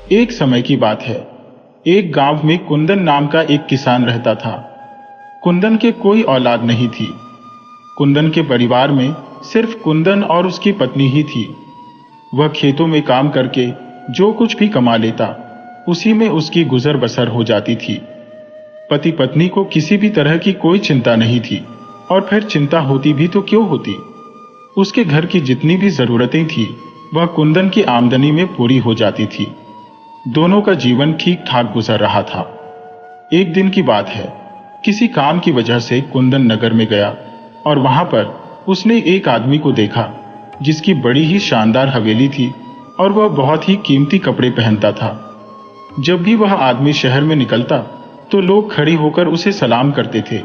एक समय की बात है। एक गांव में कुंदन नाम का एक किसान रहता था। कुंदन के कोई औलाद नहीं थी। कुंदन के परिवार में सिर्फ कुंदन और उसकी पत्नी ही थी। वह खेतों में काम करके जो कुछ भी कमा लेता, उसी में उसकी गुजर बसर हो जाती थी। पति पत्नी को किसी भी तरह की कोई चिंता नहीं थी, और फिर चिंता होती भी तो क्यों होती। उसके घर की जितनी भी जरूरतें थी, वह कुंदन की आमदनी में पूरी हो जाती थी। दोनों का जीवन ठीक ठाक गुजर रहा था। एक दिन की बात है, किसी काम की वजह से कुंदन नगर में गया और वहां पर उसने एक आदमी को देखा जिसकी बड़ी ही शानदार हवेली थी और वह बहुत ही कीमती कपड़े पहनता था। जब भी वह आदमी शहर में निकलता तो लोग खड़े होकर उसे सलाम करते थे।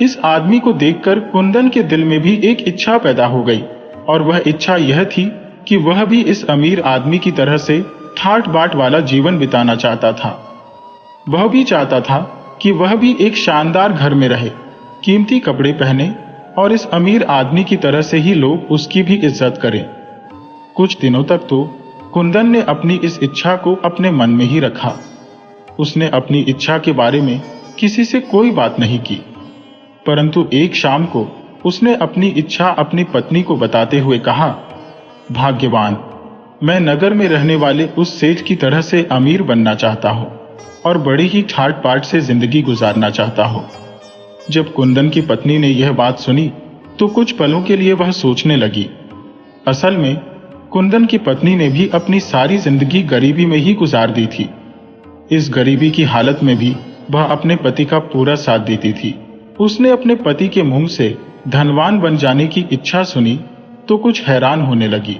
इस आदमी को देखकर कुंदन के दिल में भी एक इच्छा पैदा हो गई, और वह इच्छा यह थी कि वह भी इस अमीर आदमी की तरह से ठाट बाट वाला जीवन बिताना चाहता था। वह भी चाहता था कि वह भी एक शानदार घर में रहे, कीमती कपड़े पहने और इस अमीर आदमी की तरह से ही लोग उसकी भी इज्जत करें। कुछ दिनों तक तो कुंदन ने अपनी इस इच्छा को अपने मन में ही रखा। उसने अपनी इच्छा के बारे में किसी से कोई बात नहीं की, परंतु एक शाम को उसने अपनी इच्छा अपनी पत्नी को बताते हुए कहा, भाग्यवान, मैं नगर में रहने वाले उस सेठ की तरह से अमीर बनना चाहता हूँ और बड़ी ही ठाट बाट से जिंदगी गुजारना चाहता हूँ। जब कुंदन की पत्नी ने यह बात सुनी तो कुछ पलों के लिए वह सोचने लगी। असल में कुंदन की पत्नी ने भी अपनी सारी जिंदगी गरीबी में ही गुजार दी थी। इस गरीबी की हालत में भी वह अपने पति का पूरा साथ देती थी। उसने अपने पति के मुंह से धनवान बन जाने की इच्छा सुनी तो कुछ हैरान होने लगी।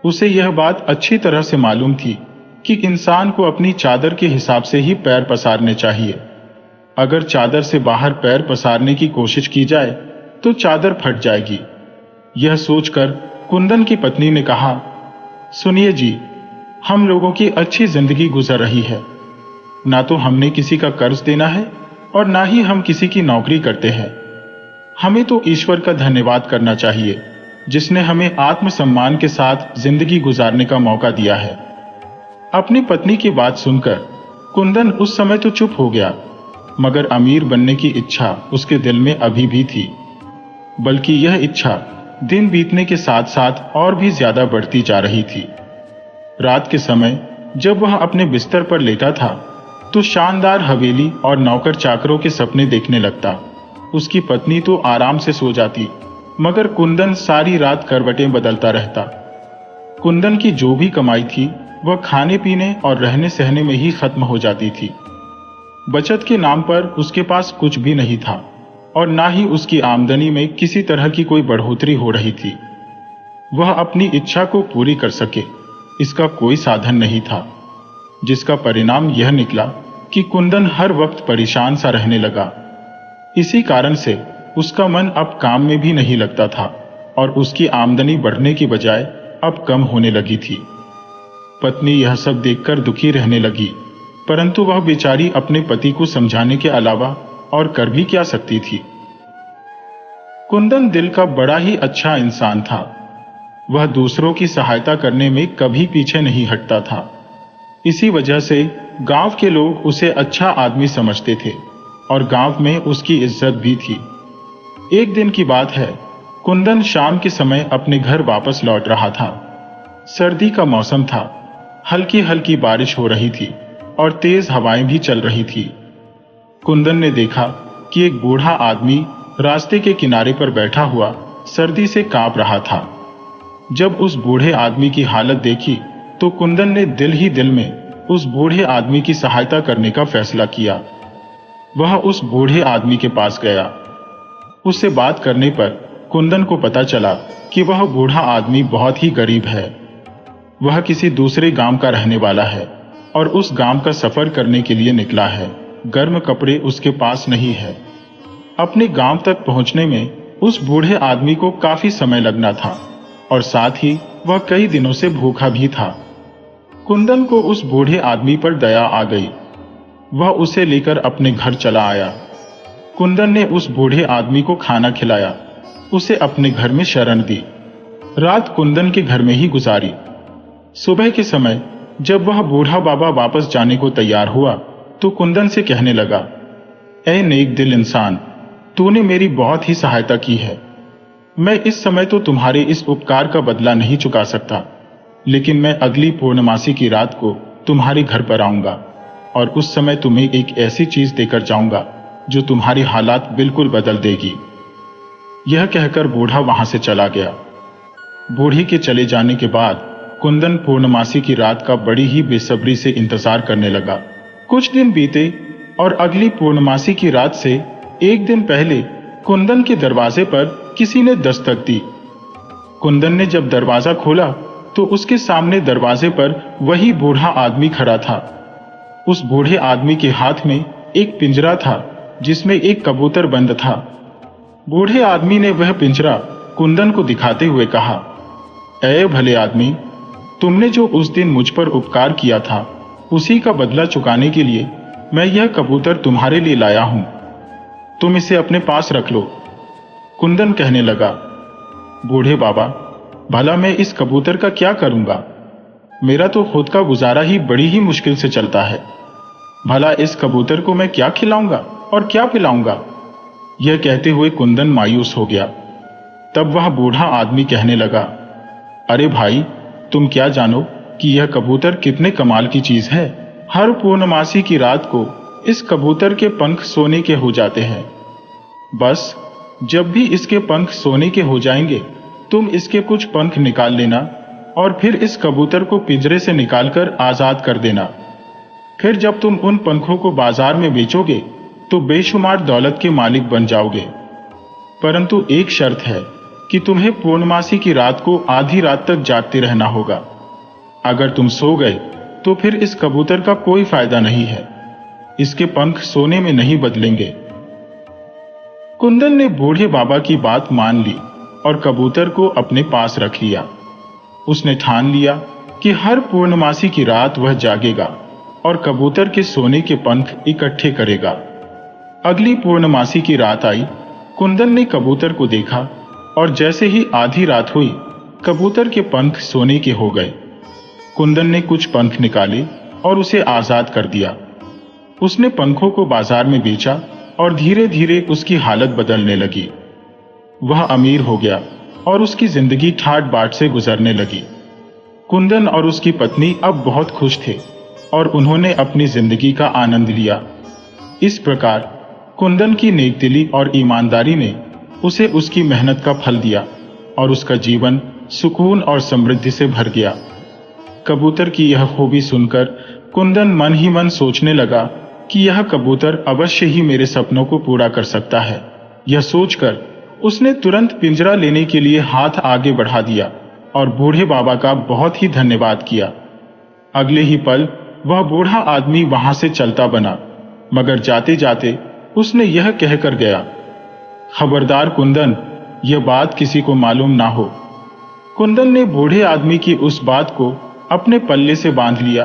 उसे यह बात अच्छी तरह से मालूम थी कि इंसान को अपनी चादर के हिसाब से ही पैर पसारने चाहिए। अगर चादर से बाहर पैर पसारने की कोशिश की जाए तो चादर फट जाएगी। यह सोचकर कुंदन की पत्नी ने कहा, सुनिए जी, हम लोगों की अच्छी जिंदगी गुजर रही है। ना तो हमने किसी का कर्ज देना है और ना ही हम किसी की नौकरी करते हैं। हमें तो ईश्वर का धन्यवाद करना चाहिए जिसने हमें आत्मसम्मान के साथ जिंदगी गुजारने का मौका दिया है। अपनी पत्नी की बात सुनकर कुंदन उस समय तो चुप हो गया, मगर अमीर बनने की इच्छा उसके दिल में अभी भी थी। बल्कि यह इच्छा दिन बीतने के साथ साथ और भी ज्यादा बढ़ती जा रही थी। रात के समय जब वह अपने बिस्तर पर लेटा था तो शानदार हवेली और नौकर चाकरों के सपने देखने लगता। उसकी पत्नी तो आराम से सो जाती, मगर कुंदन सारी रात करवटें बदलता रहता। कुंदन की जो भी कमाई थी वह खाने पीने और रहने सहने में ही खत्म हो जाती थी। बचत के नाम पर उसके पास कुछ भी नहीं था और ना ही उसकी आमदनी में किसी तरह की कोई बढ़ोतरी हो रही थी। वह अपनी इच्छा को पूरी कर सके इसका कोई साधन नहीं था, जिसका परिणाम यह निकला कि कुंदन हर वक्त परेशान सा रहने लगा। इसी कारण से उसका मन अब काम में भी नहीं लगता था और उसकी आमदनी बढ़ने की बजाय अब कम होने लगी थी। पत्नी यह सब देखकर दुखी रहने लगी, परंतु वह बेचारी अपने पति को समझाने के अलावा और कर भी क्या सकती थी। कुंदन दिल का बड़ा ही अच्छा इंसान था। वह दूसरों की सहायता करने में कभी पीछे नहीं हटता था। इसी वजह से गांव के लोग उसे अच्छा आदमी समझते थे और गांव में उसकी इज्जत भी थी। एक दिन की बात है, कुंदन शाम के समय अपने घर वापस लौट रहा था। सर्दी का मौसम था, हल्की हल्की बारिश हो रही थी और तेज हवाएं भी चल रही थी। कुंदन ने देखा कि एक बूढ़ा आदमी रास्ते के किनारे पर बैठा हुआ सर्दी से कांप रहा था। जब उस बूढ़े आदमी की हालत देखी तो कुंदन ने दिल ही दिल में उस बूढ़े आदमी की सहायता करने का फैसला किया। वह उस बूढ़े आदमी के पास गया। उससे बात करने पर कुंदन को पता चला कि वह बूढ़ा आदमी बहुत ही गरीब है। वह किसी दूसरे गांव का रहने वाला है और उस गांव का सफर करने के लिए निकला है। गर्म कपड़े उसके पास नहीं है। अपने गांव तक पहुंचने में उस बूढ़े आदमी को काफी समय लगना था और साथ ही वह कई दिनों से भूखा भी था। कुंदन को उस बूढ़े आदमी पर दया आ गई। वह उसे लेकर अपने घर चला आया। कुंदन ने उस बूढ़े आदमी को खाना खिलाया, उसे अपने घर में शरण दी। रात कुंदन के घर में ही गुजारी। सुबह के समय जब वह बूढ़ा बाबा वापस जाने को तैयार हुआ तो कुंदन से कहने लगा, ऐ नेक दिल इंसान, तूने मेरी बहुत ही सहायता की है। मैं इस समय तो तुम्हारे इस उपकार का बदला नहीं चुका सकता, लेकिन मैं अगली पूर्णमासी की रात को तुम्हारे घर पर आऊंगा और उस समय तुम्हें एक ऐसी चीज देकर जाऊंगा जो तुम्हारी हालात बिल्कुल बदल देगी। यह कहकर बूढ़ा वहां से चला गया। बूढ़ी के चले जाने के बाद कुंदन पूर्णमासी की रात का बड़ी ही बेसब्री से इंतजार करने लगा। कुछ दिन बीते और अगली पूर्णमासी की रात से एक दिन पहले कुंदन के दरवाजे पर किसी ने दस्तक दी। कुंदन ने जब दरवाजा खोला तो उसके सामने दरवाजे पर वही बूढ़ा आदमी खड़ा था। उस बूढ़े आदमी के हाथ में एक पिंजरा था जिसमें एक कबूतर बंद था। बूढ़े आदमी ने वह पिंजरा कुंदन को दिखाते हुए कहा, ऐ भले आदमी, तुमने जो उस दिन मुझ पर उपकार किया था उसी का बदला चुकाने के लिए मैं यह कबूतर तुम्हारे लिए लाया हूं। तुम इसे अपने पास रख लो। कुंदन कहने लगा, बूढ़े बाबा, भला मैं इस कबूतर का क्या करूंगा? मेरा तो खुद का गुजारा ही बड़ी ही मुश्किल से चलता है। भला इस कबूतर को मैं क्या खिलाऊंगा और क्या पिलाऊंगा? यह कहते हुए कुंदन मायूस हो गया। तब वह बूढ़ा आदमी कहने लगा, अरे भाई, तुम क्या जानो कि यह कबूतर कितने कमाल की चीज है। हर पूर्णमासी की रात को इस कबूतर के पंख सोने के हो जाते हैं। बस जब भी इसके पंख सोने के हो जाएंगे तुम इसके कुछ पंख निकाल लेना और फिर इस कबूतर को पिंजरे से निकालकर आजाद कर देना। फिर जब तुम उन पंखों को बाजार में बेचोगे तो बेशुमार दौलत के मालिक बन जाओगे। परंतु एक शर्त है कि तुम्हें पूर्णमासी की रात को आधी रात तक जागते रहना होगा। अगर तुम सो गए तो फिर इस कबूतर का कोई फायदा नहीं है। इसके पंख सोने में नहीं बदलेंगे। कुंदन ने बूढ़े बाबा की बात मान ली और कबूतर को अपने पास रख लिया। उसने ठान लिया कि हर पूर्णमासी की रात वह जागेगा और कबूतर के सोने के पंख इकट्ठे करेगा। अगली पूर्णमासी की रात आई। कुंदन ने कबूतर को देखा और जैसे ही आधी रात हुई कबूतर के पंख सोने के हो गए। कुंदन ने कुछ पंख निकाले और उसे आजाद कर दिया। उसने पंखों को बाजार में बेचा और धीरे धीरे उसकी हालत बदलने लगी। वह अमीर हो गया और उसकी जिंदगी ठाट बाट से गुजरने लगी। कुंदन और उसकी पत्नी अब बहुत खुश थे और उन्होंने अपनी जिंदगी का आनंद लिया। इस प्रकार कुंदन की नेकदिली और ईमानदारी ने उसे उसकी मेहनत का फल दिया और उसका जीवन सुकून और समृद्धि से भर गया। कबूतर की यह खूबी सुनकर कुंदन मन ही मन सोचने लगा कि यह कबूतर अवश्य ही मेरे सपनों को पूरा कर सकता है। यह सोचकर उसने तुरंत पिंजरा लेने के लिए हाथ आगे बढ़ा दिया और बूढ़े बाबा का बहुत ही धन्यवाद किया। अगले ही पल वह बूढ़ा आदमी वहां से चलता बना, मगर जाते जाते उसने यह कहकर गया, खबरदार कुंदन, यह बात किसी को मालूम ना हो। कुंदन ने बूढ़े आदमी की उस बात को अपने पल्ले से बांध लिया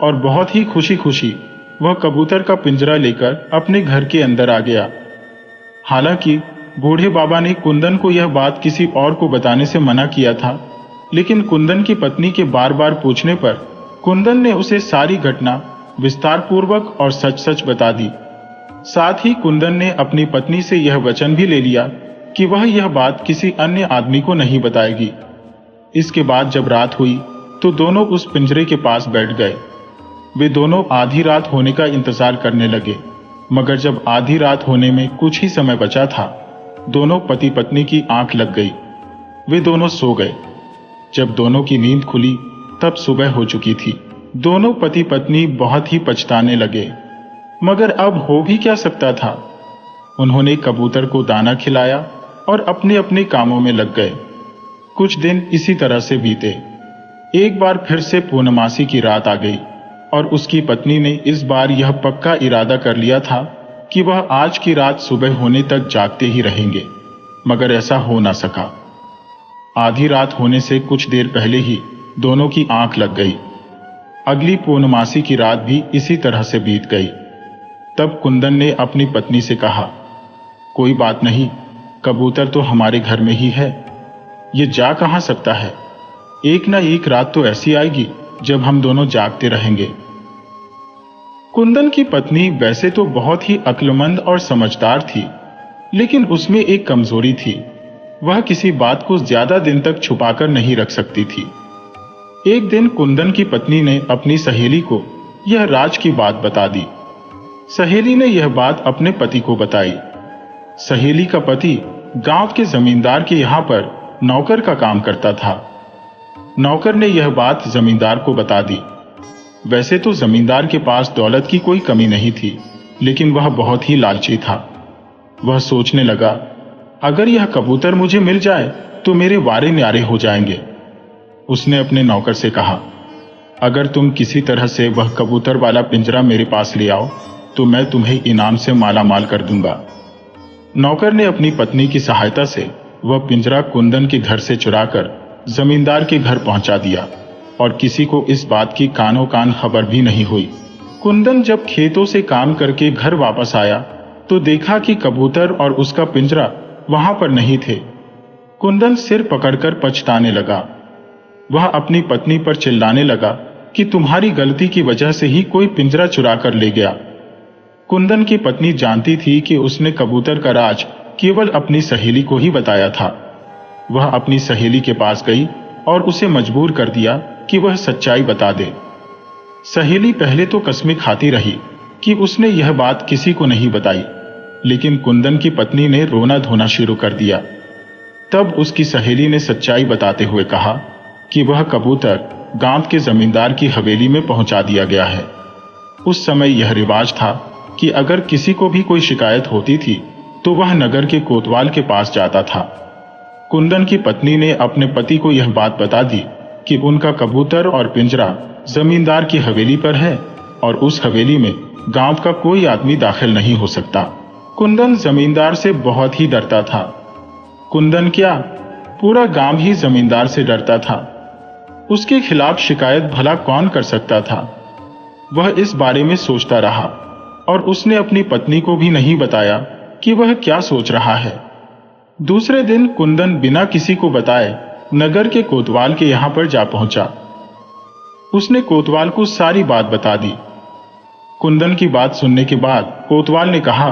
और बहुत ही खुशी खुशी वह कबूतर का पिंजरा लेकर अपने घर के अंदर आ गया। हालांकि बूढ़े बाबा ने कुंदन को यह बात किसी और को बताने से मना किया था, लेकिन कुंदन की पत्नी के बार बार पूछने पर कुंदन ने उसे सारी घटना विस्तार पूर्वक और सच सच बता दी। साथ ही कुंदन ने अपनी पत्नी से यह वचन भी ले लिया कि वह यह बात किसी अन्य आदमी को नहीं बताएगी। इसके बाद जब रात हुई तो दोनों उस पिंजरे के पास बैठ गए। वे दोनों आधी रात होने का इंतजार करने लगे, मगर जब आधी रात होने में कुछ ही समय बचा था, दोनों पति पत्नी की आंख लग गई। वे दोनों सो गए। जब दोनों की नींद खुली तब सुबह हो चुकी थी। दोनों पति पत्नी बहुत ही पछताने लगे, मगर अब हो भी क्या सकता था। उन्होंने कबूतर को दाना खिलाया और अपने अपने कामों में लग गए। कुछ दिन इसी तरह से बीते। एक बार फिर से पूर्णमासी की रात आ गई और उसकी पत्नी ने इस बार यह पक्का इरादा कर लिया था कि वह आज की रात सुबह होने तक जागते ही रहेंगे, मगर ऐसा हो ना सका। आधी रात होने से कुछ देर पहले ही दोनों की आंख लग गई। अगली पूर्णमासी की रात भी इसी तरह से बीत गई। तब कुंदन ने अपनी पत्नी से कहा, कोई बात नहीं, कबूतर तो हमारे घर में ही है, ये जा कहां सकता है। एक ना एक रात तो ऐसी आएगी जब हम दोनों जागते रहेंगे। कुंदन की पत्नी वैसे तो बहुत ही अक्लमंद और समझदार थी, लेकिन उसमें एक कमजोरी थी। वह किसी बात को ज्यादा दिन तक छुपाकर नहीं रख सकती थी। एक दिन कुंदन की पत्नी ने अपनी सहेली को यह राज की बात बता दी। सहेली ने यह बात अपने पति को बताई। सहेली का पति गांव के जमींदार के यहां पर नौकर का काम करता था। नौकर ने यह बात जमींदार को बता दी। वैसे तो जमींदार के पास दौलत की कोई कमी नहीं थी, लेकिन वह बहुत ही लालची था। वह सोचने लगा, अगर यह कबूतर मुझे मिल जाए तो मेरे वारे न्यारे हो जाएंगे। उसने अपने नौकर से कहा, अगर तुम किसी तरह से वह कबूतर वाला पिंजरा मेरे पास ले आओ तो मैं तुम्हें इनाम से माला माल कर दूंगा। नौकर ने अपनी पत्नी की सहायता से वह पिंजरा कुंदन के घर से चुराकर जमींदार के घर पहुंचा दिया और किसी को इस बात की कानों कान खबर भी नहीं हुई। कुंदन जब खेतों से काम करके घर वापस आया तो देखा कि कबूतर और उसका पिंजरा वहां पर नहीं थे। कुंदन सिर पकड़कर पछताने लगा। वह अपनी पत्नी पर चिल्लाने लगा कि तुम्हारी गलती की वजह से ही कोई पिंजरा चुरा कर ले गया। कुंदन की पत्नी जानती थी कि उसने कबूतर का राज केवल अपनी सहेली को ही बताया था। वह अपनी सहेली के पास गई और उसे मजबूर कर दिया कि वह सच्चाई बता दे। सहेली पहले तो कसमें खाती रही कि उसने यह बात किसी को नहीं बताई, लेकिन कुंदन की पत्नी ने रोना धोना शुरू कर दिया। तब उसकी सहेली ने सच्चाई बताते हुए कहा कि वह कबूतर गांव के जमींदार की हवेली में पहुंचा दिया गया है। उस समय यह रिवाज था कि अगर किसी को भी कोई शिकायत होती थी तो वह नगर के कोतवाल के पास जाता था। कुंदन की पत्नी ने अपने पति को यह बात बता दी कि उनका कबूतर और पिंजरा जमींदार की हवेली पर है और उस हवेली में गांव का कोई आदमी दाखिल नहीं हो सकता। कुंदन जमींदार से बहुत ही डरता था। कुंदन क्या, पूरा गांव ही जमींदार से डरता था। उसके खिलाफ शिकायत भला कौन कर सकता था। वह इस बारे में सोचता रहा और उसने अपनी पत्नी को भी नहीं बताया कि वह क्या सोच रहा है। दूसरे दिन कुंदन बिना किसी को बताए नगर के कोतवाल के यहां पर जा पहुंचा। उसने कोतवाल को सारी बात बता दी। कुंदन की बात सुनने के बाद कोतवाल ने कहा,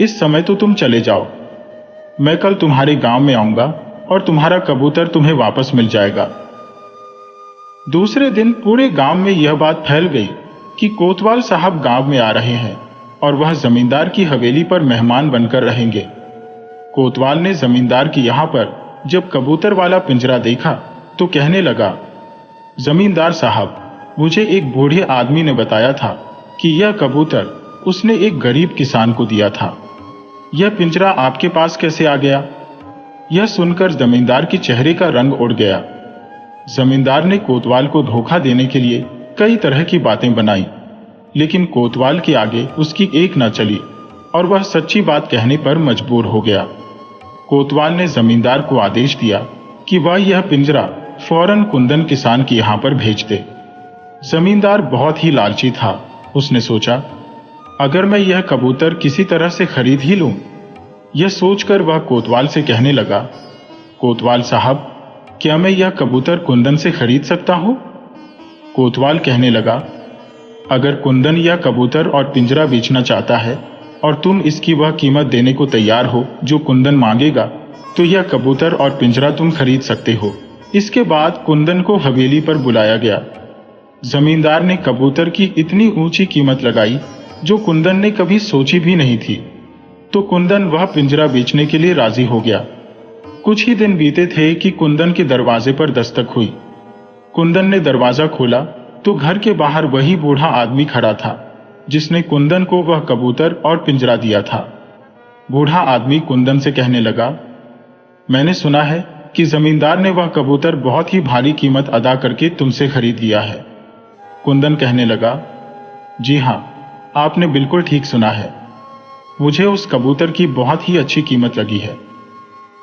इस समय तो तुम चले जाओ, मैं कल तुम्हारे गांव में आऊंगा और तुम्हारा कबूतर तुम्हें वापस मिल जाएगा। दूसरे दिन पूरे गांव में यह बात फैल गई कि कोतवाल साहब गांव में आ रहे हैं और वह जमींदार की हवेली पर मेहमान बनकर रहेंगे। कोतवाल ने जमींदार की यहां पर जब कबूतर वाला पिंजरा देखा तो कहने लगा, जमींदार साहब, मुझे एक बूढ़े आदमी ने बताया था कि यह कबूतर उसने एक गरीब किसान को दिया था। यह पिंजरा आपके पास कैसे आ गया? यह सुनकर जमींदार के चेहरे का रंग उड़ गया। जमींदार ने कोतवाल को धोखा देने के लिए कई तरह की बातें बनाई, लेकिन कोतवाल के आगे उसकी एक न चली और वह सच्ची बात कहने पर मजबूर हो गया। कोतवाल ने जमींदार को आदेश दिया कि वह यह पिंजरा फौरन कुंदन किसान के यहां पर भेज दे। जमींदार बहुत ही लालची था। उसने सोचा, अगर मैं यह कबूतर किसी तरह से खरीद ही लूं। यह सोचकर वह कोतवाल से कहने लगा, कोतवाल साहब, क्या मैं यह कबूतर कुंदन से खरीद सकता हूं? कोतवाल कहने लगा, अगर कुंदन यह कबूतर और पिंजरा बेचना चाहता है और तुम इसकी वह कीमत देने को तैयार हो जो कुंदन मांगेगा, तो यह कबूतर और पिंजरा तुम खरीद सकते हो। इसके बाद कुंदन को हवेली पर बुलाया गया। जमींदार ने कबूतर की इतनी ऊंची कीमत लगाई जो कुंदन ने कभी सोची भी नहीं थी, तो कुंदन वह पिंजरा बेचने के लिए राजी हो गया। कुछ ही दिन बीते थे कि कुंदन के दरवाजे पर दस्तक हुई। कुंदन ने दरवाजा खोला तो घर के बाहर वही बूढ़ा आदमी खड़ा था जिसने कुंदन को वह कबूतर और पिंजरा दिया था। बूढ़ा आदमी कुंदन से कहने लगा, मैंने सुना है कि जमींदार ने वह कबूतर बहुत ही भारी कीमत अदा करके तुमसे खरीद लिया है। कुंदन कहने लगा, जी हां, आपने बिल्कुल ठीक सुना है। मुझे उस कबूतर की बहुत ही अच्छी कीमत लगी है।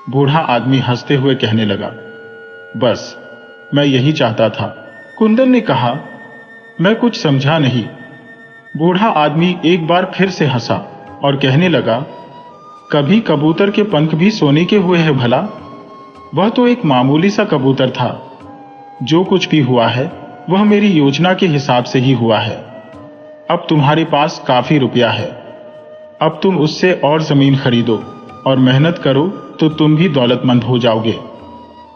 बूढ़ा आदमी हंसते हुए कहने लगा, बस मैं यही चाहता था। कुंदन ने कहा, मैं कुछ समझा नहीं। बूढ़ा आदमी एक बार फिर से हंसा और कहने लगा, कभी कबूतर के पंख भी सोने के हुए हैं भला? वह तो एक मामूली सा कबूतर था। जो कुछ भी हुआ है वह मेरी योजना के हिसाब से ही हुआ है। अब तुम्हारे पास काफी रुपया है, अब तुम उससे और जमीन खरीदो और मेहनत करो तो तुम भी दौलतमंद हो जाओगे।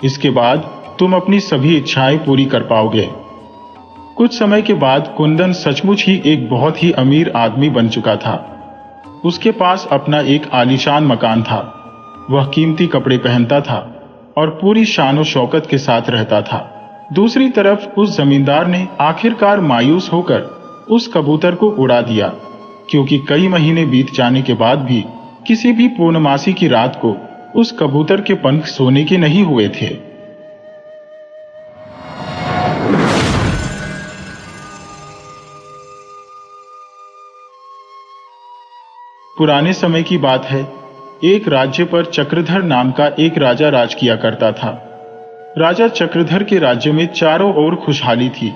इसके बाद तुम अपनी सभी इच्छाएं पूरी कर पाओगे। कुछ समय के बाद कुंदन सचमुच ही एक बहुत ही अमीर आदमी बन चुका था। उसके पास अपना एक आलीशान मकान था। वह कीमती कपड़े पहनता था और पूरी शान और शौकत के साथ रहता था। दूसरी तरफ उस जमींदार ने आखिरकार मायूस होकर उस कबूतर को उड़ा दिया, क्योंकि कई महीने बीत जाने के बाद भी किसी भी पूर्णमासी की रात को उस कबूतर के पंख सोने के नहीं हुए थे। पुराने समय की बात है। एक राज्य पर चक्रधर नाम का एक राजा राज किया करता था। राजा चक्रधर के राज्य में चारों ओर खुशहाली थी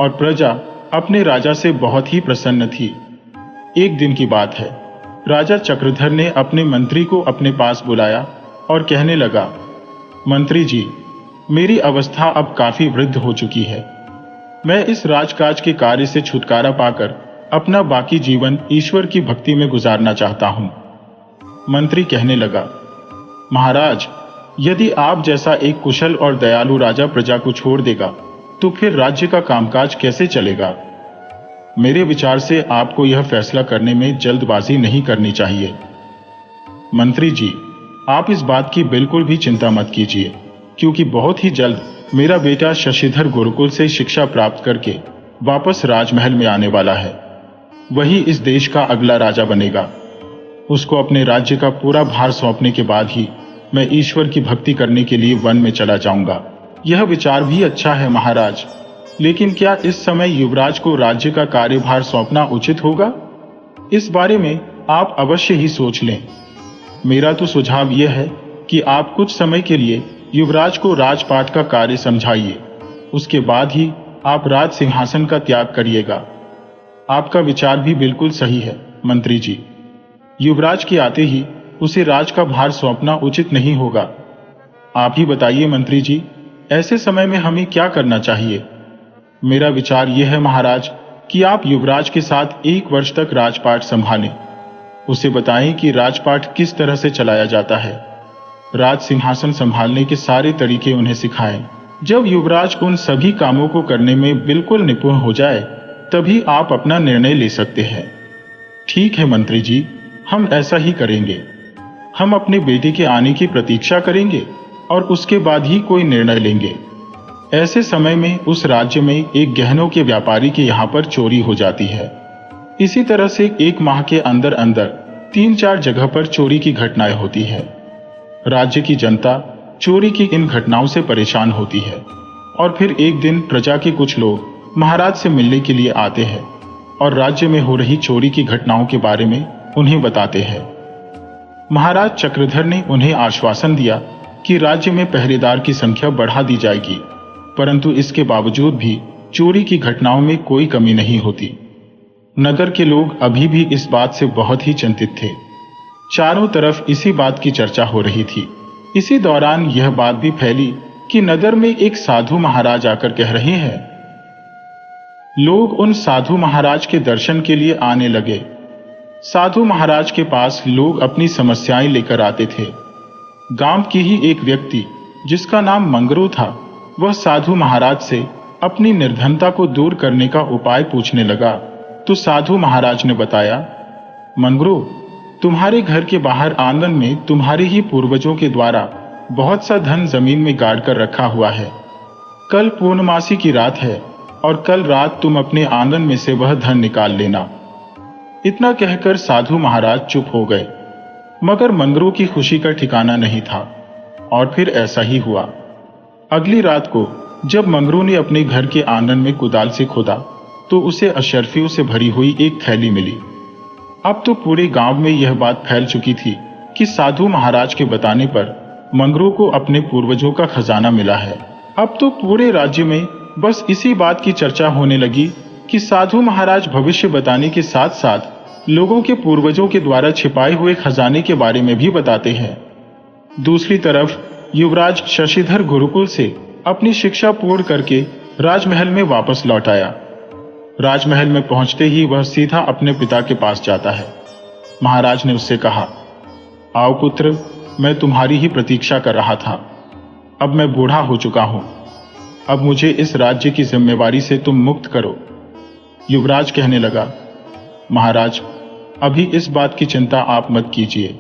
और प्रजा अपने राजा से बहुत ही प्रसन्न थी। एक दिन की बात है, राजा चक्रधर ने अपने मंत्री को अपने पास बुलाया और कहने लगा, मंत्री जी, मेरी अवस्था अब काफी वृद्ध हो चुकी है। मैं इस राजकाज के कार्य से छुटकारा पाकर अपना बाकी जीवन ईश्वर की भक्ति में गुजारना चाहता हूं। मंत्री कहने लगा, महाराज, यदि आप जैसा एक कुशल और दयालु राजा प्रजा को छोड़ देगा तो फिर राज्य का कामकाज कैसे चलेगा? मेरे विचार से आपको यह फैसला करने में जल्दबाजी नहीं करनी चाहिए। मंत्री जी, आप इस बात की बिल्कुल भी चिंता मत कीजिए, क्योंकि बहुत ही जल्द मेरा बेटा शशिधर गुरुकुल से शिक्षा प्राप्त करके वापस राजमहल में आने वाला है। वही इस देश का अगला राजा बनेगा। उसको अपने राज्य का पूरा भार सौंपने के बाद ही मैं ईश्वर की भक्ति करने के लिए वन में चला जाऊंगा। यह विचार भी अच्छा है महाराज, लेकिन क्या इस समय युवराज को राज्य का कार्यभार सौंपना उचित होगा? इस बारे में आप अवश्य ही सोच लें। मेरा तो सुझाव यह है कि आप कुछ समय के लिए युवराज को राजपाट का कार्य समझाइए। उसके बाद ही आप राज सिंहासन का त्याग करिएगा। आपका विचार भी बिल्कुल सही है मंत्री जी। युवराज के आते ही उसे राज का भार सौंपना उचित नहीं होगा। आप ही बताइए मंत्री जी, ऐसे समय में हमें क्या करना चाहिए? मेरा विचार यह है महाराज कि आप युवराज के साथ 1 वर्ष तक राजपाट संभालें। उसे बताएं कि राजपाट किस तरह से चलाया जाता है। राज सिंहासन संभालने के सारे तरीके उन्हें सिखाएं। जब युवराज उन सभी कामों को करने में बिल्कुल निपुण हो जाए, तभी आप अपना निर्णय ले सकते हैं। ठीक है मंत्री जी, हम ऐसा ही करेंगे। हम अपने बेटे के आने की प्रतीक्षा करेंगे और उसके बाद ही कोई निर्णय लेंगे। ऐसे समय में उस राज्य में एक गहनों के व्यापारी के यहाँ पर चोरी हो जाती है। इसी तरह से 1 माह के अंदर अंदर 3-4 जगह पर चोरी की घटनाएं होती है। राज्य की जनता चोरी की इन घटनाओं से परेशान होती है और फिर एक दिन प्रजा के कुछ लोग महाराज से मिलने के लिए आते हैं और राज्य में हो रही चोरी की घटनाओं के बारे में उन्हें बताते हैं। महाराज चक्रधर ने उन्हें आश्वासन दिया कि राज्य में पहरेदार की संख्या बढ़ा दी जाएगी, परंतु इसके बावजूद भी चोरी की घटनाओं में कोई कमी नहीं होती। नगर के लोग अभी भी इस बात से बहुत ही चिंतित थे। चारों तरफ इसी बात की चर्चा हो रही थी। इसी दौरान यह बात भी फैली कि नगर में एक साधु महाराज आकर कह रहे हैं। लोग उन साधु महाराज के दर्शन के लिए आने लगे। साधु महाराज के पास लोग अपनी समस्याएं लेकर आते थे। गांव की ही एक व्यक्ति जिसका नाम मंगरू था, वह साधु महाराज से अपनी निर्धनता को दूर करने का उपाय पूछने लगा। तो साधु महाराज ने बताया, मंगरू, तुम्हारे घर के बाहर आंगन में तुम्हारे ही पूर्वजों के द्वारा बहुत सा धन जमीन में गाड़ कर रखा हुआ है। कल पूर्णमासी की रात है और कल रात तुम अपने आंगन में से वह धन निकाल लेना। इतना कहकर साधु महाराज चुप हो गए, मगर मंगरू की खुशी का ठिकाना नहीं था। और फिर ऐसा ही हुआ। अगली रात को जब मंगरू ने अपने घर के आंगन में कुदाल से खोदा तो उसे अशर्फियों से भरी हुई एक थैली मिली। अब तो पूरे गांव में यह बात फैल चुकी थी कि साधु महाराज के बताने पर मंगरू को अपने पूर्वजों का खजाना मिला है। अब तो पूरे राज्य में बस इसी बात की चर्चा होने लगी कि साधु महाराज भविष्य बताने के साथ साथ लोगों के पूर्वजों के द्वारा छिपाए हुए खजाने के बारे में भी बताते हैं। दूसरी तरफ युवराज शशिधर गुरुकुल से अपनी शिक्षा पूर्ण करके राजमहल में वापस लौट आया। राजमहल में पहुंचते ही वह सीधा अपने पिता के पास जाता है। महाराज ने उससे कहा, आओ पुत्र, मैं तुम्हारी ही प्रतीक्षा कर रहा था। अब मैं बूढ़ा हो चुका हूं। अब मुझे इस राज्य की जिम्मेवारी से तुम मुक्त करो। युवराज कहने लगा, महाराज, अभी इस बात की चिंता आप मत कीजिए।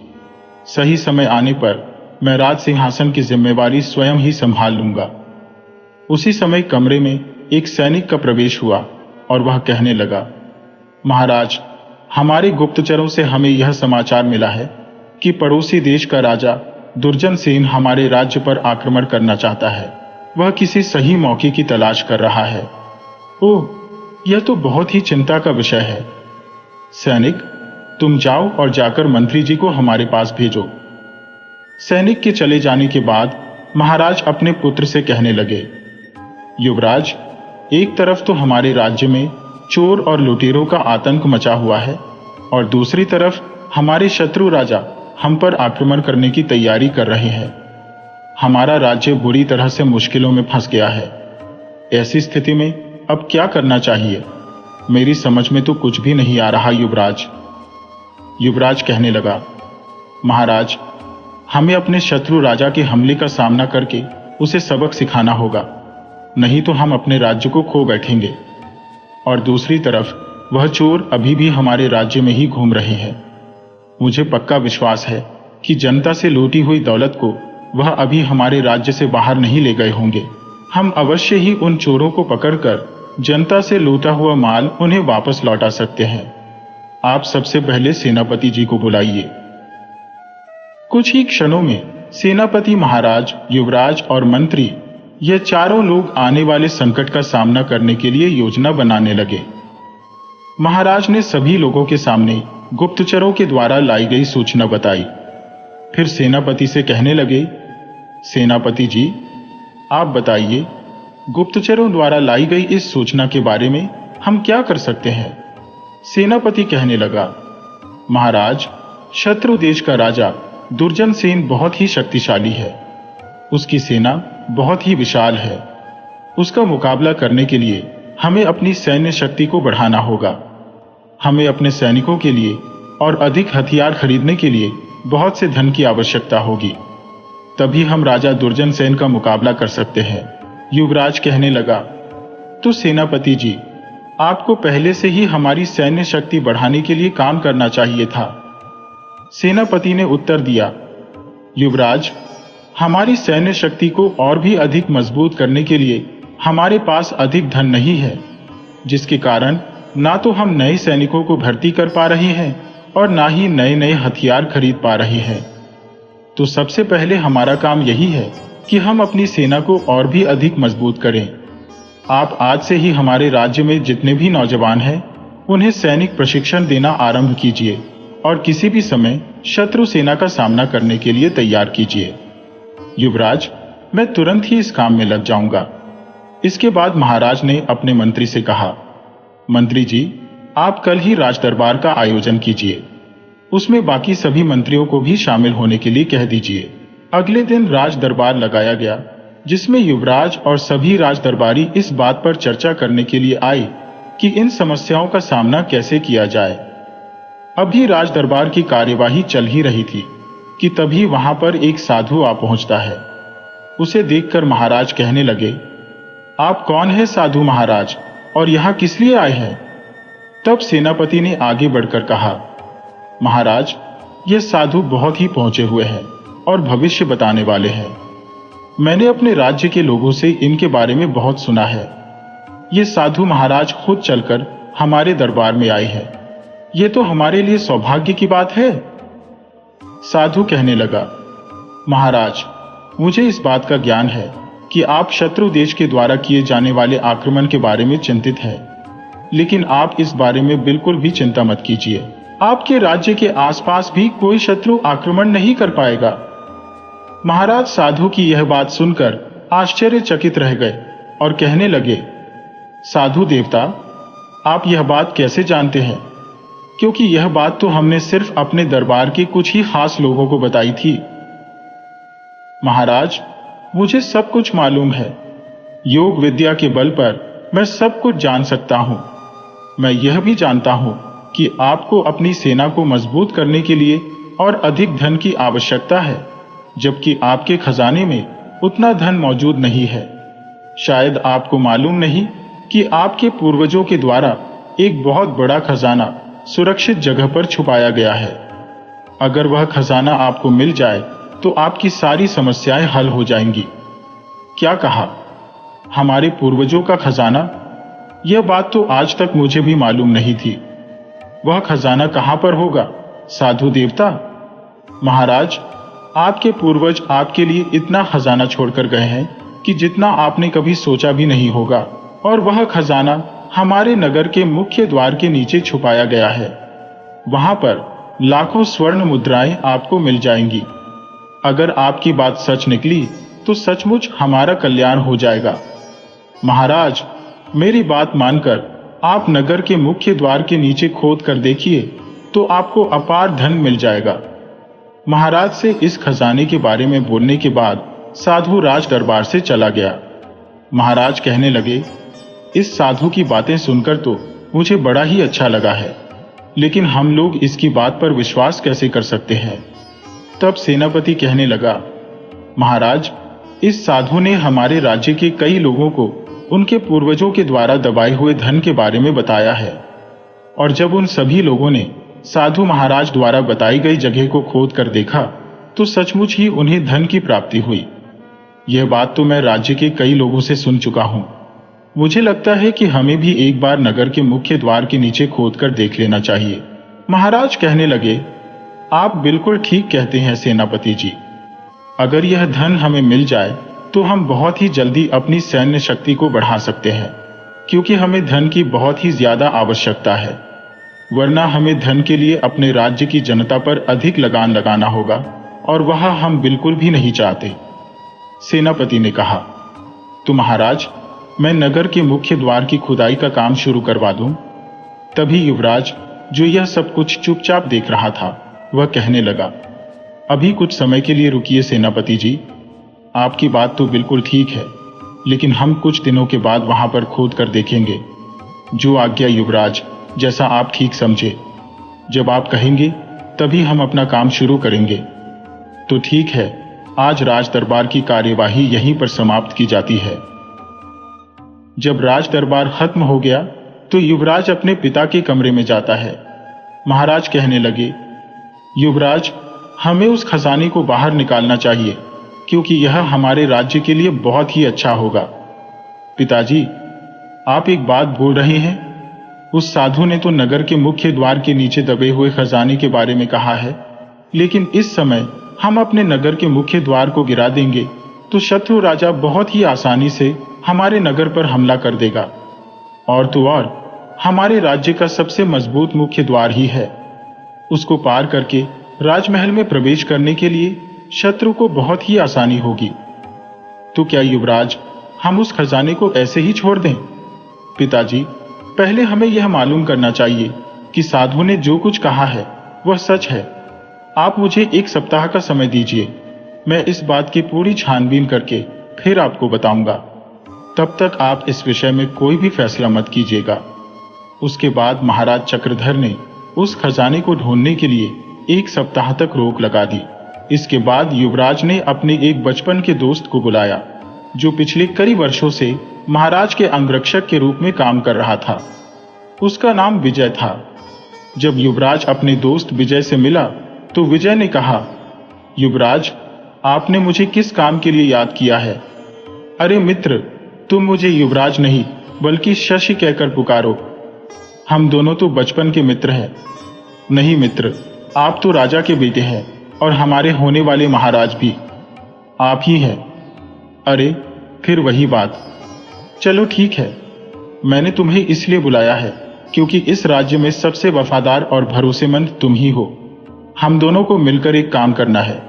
सही समय आने पर मैं राज सिंहासन की जिम्मेवारी स्वयं ही संभाल लूंगा। उसी समय कमरे में एक सैनिक का प्रवेश हुआ और वह कहने लगा, महाराज, हमारे गुप्तचरों से हमें यह समाचार मिला है कि पड़ोसी देश का राजा दुर्जन सेन हमारे राज्य पर आक्रमण करना चाहता है। वह किसी सही मौके की तलाश कर रहा है। ओह, यह तो बहुत ही चिंता का विषय है। सैनिक, तुम जाओ और जाकर मंत्री जी को हमारे पास भेजो। सैनिक के चले जाने के बाद महाराज अपने पुत्र से कहने लगे, युवराज, एक तरफ तो हमारे राज्य में चोर और लुटेरों का आतंक मचा हुआ है और दूसरी तरफ हमारे शत्रु राजा हम पर आक्रमण करने की तैयारी कर रहे हैं। हमारा राज्य बुरी तरह से मुश्किलों में फंस गया है। ऐसी स्थिति में अब क्या करना चाहिए? मेरी समझ में तो कुछ भी नहीं आ रहा युवराज। युवराज कहने लगा, महाराज, हमें अपने शत्रु राजा के हमले का सामना करके उसे सबक सिखाना होगा, नहीं तो हम अपने राज्य को खो बैठेंगे। और दूसरी तरफ वह चोर अभी भी हमारे राज्य में ही घूम रहे हैं। मुझे पक्का विश्वास है कि जनता से लूटी हुई दौलत को वह अभी हमारे राज्य से बाहर नहीं ले गए होंगे। हम अवश्य ही उन चोरों को पकड़कर जनता से लूटा हुआ माल उन्हें वापस लौटा सकते हैं। आप सबसे पहले सेनापति जी को बुलाइए। कुछ ही क्षणों में सेनापति महाराज, युवराज और मंत्री, ये चारों लोग आने वाले संकट का सामना करने के लिए योजना बनाने लगे। महाराज ने सभी लोगों के सामने गुप्तचरों के द्वारा लाई गई सूचना बताई। फिर सेनापति से कहने लगे, सेनापति जी, आप बताइए, गुप्तचरों द्वारा लाई गई इस सूचना के बारे में हम क्या कर सकते हैं? सेनापति कहने लगा, महाराज, शत्रु देश का राजा दुर्जन सेन बहुत ही शक्तिशाली है। उसकी सेना बहुत ही विशाल है। उसका मुकाबला करने के लिए हमें अपनी सैन्य शक्ति को बढ़ाना होगा। हमें अपने सैनिकों के लिए और अधिक हथियार खरीदने के लिए बहुत से धन की आवश्यकता होगी। तभी हम राजा दुर्जन सेन का मुकाबला कर सकते हैं। युवराज कहने लगा, तो सेनापति जी, आपको पहले से ही हमारी सैन्य शक्ति बढ़ाने के लिए काम करना चाहिए था। सेनापति ने उत्तर दिया, युवराज, हमारी सैन्य शक्ति को और भी अधिक मजबूत करने के लिए हमारे पास अधिक धन नहीं है, जिसके कारण ना तो हम नए सैनिकों को भर्ती कर पा रहे हैं और ना ही नए नए हथियार खरीद पा रहे हैं। तो सबसे पहले हमारा काम यही है कि हम अपनी सेना को और भी अधिक मजबूत करें। आप आज से ही हमारे राज्य में जितने भी नौजवान हैं, उन्हें सैनिक प्रशिक्षण देना आरंभ कीजिए और किसी भी समय शत्रु सेना का सामना करने के लिए तैयार कीजिए। युवराज, मैं तुरंत ही इस काम में लग जाऊंगा। इसके बाद महाराज ने अपने मंत्री से कहा, मंत्री जी, आप कल ही राज दरबार का आयोजन कीजिए। उसमें बाकी सभी मंत्रियों को भी शामिल होने के लिए कह दीजिए। अगले दिन राज दरबार लगाया गया, जिसमें युवराज और सभी राज दरबारी इस बात पर चर्चा करने के लिए आए कि इन समस्याओं का सामना कैसे किया जाए। अभी राज दरबार की कार्यवाही चल ही रही थी कि तभी वहां पर एक साधु आ पहुंचता है। उसे देखकर महाराज कहने लगे, आप कौन है साधु महाराज, और यहां किस लिए आए हैं? तब सेनापति ने आगे बढ़कर कहा, महाराज, ये साधु बहुत ही पहुंचे हुए हैं और भविष्य बताने वाले हैं। मैंने अपने राज्य के लोगों से इनके बारे में बहुत सुना है। ये साधु महाराज खुद चलकर हमारे दरबार में आए हैं। ये तो हमारे लिए सौभाग्य की बात है। साधु कहने लगा, महाराज, मुझे इस बात का ज्ञान है कि आप शत्रु देश के द्वारा किए जाने वाले आक्रमण के बारे में चिंतित हैं, लेकिन आप इस बारे में बिल्कुल भी चिंता मत कीजिए। आपके राज्य के आसपास भी कोई शत्रु आक्रमण नहीं कर पाएगा। महाराज साधु की यह बात सुनकर आश्चर्यचकित रह गए और कहने लगे, साधु देवता, आप यह बात कैसे जानते हैं? क्योंकि यह बात तो हमने सिर्फ अपने दरबार के कुछ ही खास लोगों को बताई थी। महाराज, मुझे सब कुछ मालूम है। योग विद्या के बल पर मैं सब कुछ जान सकता हूं। मैं यह भी जानता हूं कि आपको अपनी सेना को मजबूत करने के लिए और अधिक धन की आवश्यकता है, जबकि आपके खजाने में उतना धन मौजूद नहीं है। शायद आपको मालूम नहीं कि आपके पूर्वजों के द्वारा एक बहुत बड़ा खजाना सुरक्षित जगह पर छुपाया गया है। अगर वह खजाना आपको मिल जाए तो आपकी सारी समस्याएं हल हो जाएंगी। क्या कहा? हमारे पूर्वजों का खजाना? यह बात तो आज तक मुझे भी मालूम नहीं थी। वह खजाना कहां पर होगा? साधु देवता? महाराज, आपके पूर्वज आपके लिए इतना खजाना छोड़कर गए हैं कि जितना आपने कभी सोचा भी नहीं होगा, और वह खजाना हमारे नगर के मुख्य द्वार के नीचे छुपाया गया है। वहां पर लाखों स्वर्ण मुद्राएं आपको मिल जाएंगी। अगर आपकी बात सच निकली तो सचमुच हमारा कल्याण हो जाएगा। महाराज, मेरी बात मानकर आप नगर के मुख्य द्वार के नीचे खोद कर देखिए तो आपको अपार धन मिल जाएगा। महाराज से इस खजाने के बारे में बोलने के बाद साधु राज दरबार से चला गया। महाराज कहने लगे, इस साधु की बातें सुनकर तो मुझे बड़ा ही अच्छा लगा है, लेकिन हम लोग इसकी बात पर विश्वास कैसे कर सकते हैं? तब सेनापति कहने लगा, महाराज, इस साधु ने हमारे राज्य के कई लोगों को उनके पूर्वजों के द्वारा दबाए हुए धन के बारे में बताया है, और जब उन सभी लोगों ने साधु महाराज द्वारा बताई गई जगह को खोद कर देखा तो सचमुच ही उन्हें धन की प्राप्ति हुई। यह बात तो मैं राज्य के कई लोगों से सुन चुका हूं। मुझे लगता है कि हमें भी एक बार नगर के मुख्य द्वार के नीचे खोद कर देख लेना चाहिए। महाराज कहने लगे, आप बिल्कुल ठीक कहते हैं सेनापति जी। अगर यह धन हमें मिल जाए तो हम बहुत ही जल्दी अपनी सैन्य शक्ति को बढ़ा सकते हैं, क्योंकि हमें धन की बहुत ही ज्यादा आवश्यकता है। वरना हमें धन के लिए अपने राज्य की जनता पर अधिक लगान लगाना होगा, और वह हम बिल्कुल भी नहीं चाहते। सेनापति ने कहा, तो महाराज, मैं नगर के मुख्य द्वार की खुदाई का काम शुरू करवा दूं? तभी युवराज, जो यह सब कुछ चुपचाप देख रहा था, वह कहने लगा, अभी कुछ समय के लिए रुकिए सेनापति जी। आपकी बात तो बिल्कुल ठीक है, लेकिन हम कुछ दिनों के बाद वहां पर खोद कर देखेंगे। जो आज्ञा युवराज, जैसा आप ठीक समझे। जब आप कहेंगे तभी हम अपना काम शुरू करेंगे। तो ठीक है, आज राज दरबार की कार्यवाही यहीं पर समाप्त की जाती है। जब राज दरबार खत्म हो गया तो युवराज अपने पिता के कमरे में जाता है। महाराज कहने लगे, युवराज, हमें उस खजाने को बाहर निकालना चाहिए, क्योंकि यह हमारे राज्य के लिए बहुत ही अच्छा होगा। पिताजी, आप एक बात भूल रहे हैं। उस साधु ने तो नगर के मुख्य द्वार के नीचे दबे हुए खजाने के बारे में कहा है, लेकिन इस समय हम अपने नगर के मुख्य द्वार को गिरा देंगे तो शत्रु राजा बहुत ही आसानी से हमारे नगर पर हमला कर देगा। और तो और, हमारे राज्य का सबसे मजबूत मुख्य द्वार ही है। उसको पार करके राजमहल में प्रवेश करने के लिए शत्रु को बहुत ही आसानी होगी। तो क्या युवराज, हम उस खजाने को ऐसे ही छोड़ दें? पिताजी, पहले हमें यह मालूम करना चाहिए कि साधु ने जो कुछ कहा है वह सच है। आप मुझे 1 सप्ताह का समय दीजिए, मैं इस बात की पूरी छानबीन करके फिर आपको बताऊंगा। तब तक आप इस विषय में कोई भी फैसला मत कीजिएगा। उसके बाद महाराज चक्रधर ने उस खजाने को ढूंढने के लिए 1 सप्ताह तक रोक लगा दी। इसके बाद युवराज ने अपने एक बचपन के दोस्त को बुलाया, जो पिछले कई वर्षों से महाराज के अंगरक्षक के रूप में काम कर रहा था। उसका नाम विजय था। जब युवराज अपने दोस्त विजय से मिला तो विजय ने कहा, युवराज, आपने मुझे किस काम के लिए याद किया है? अरे मित्र, तुम मुझे युवराज नहीं बल्कि शशि कहकर पुकारो। हम दोनों तो बचपन के मित्र हैं। नहीं मित्र, आप तो राजा के बेटे हैं और हमारे होने वाले महाराज भी आप ही हैं। अरे फिर वही बात। चलो ठीक है, मैंने तुम्हें इसलिए बुलाया है क्योंकि इस राज्य में सबसे वफादार और भरोसेमंद तुम ही हो। हम दोनों को मिलकर एक काम करना है।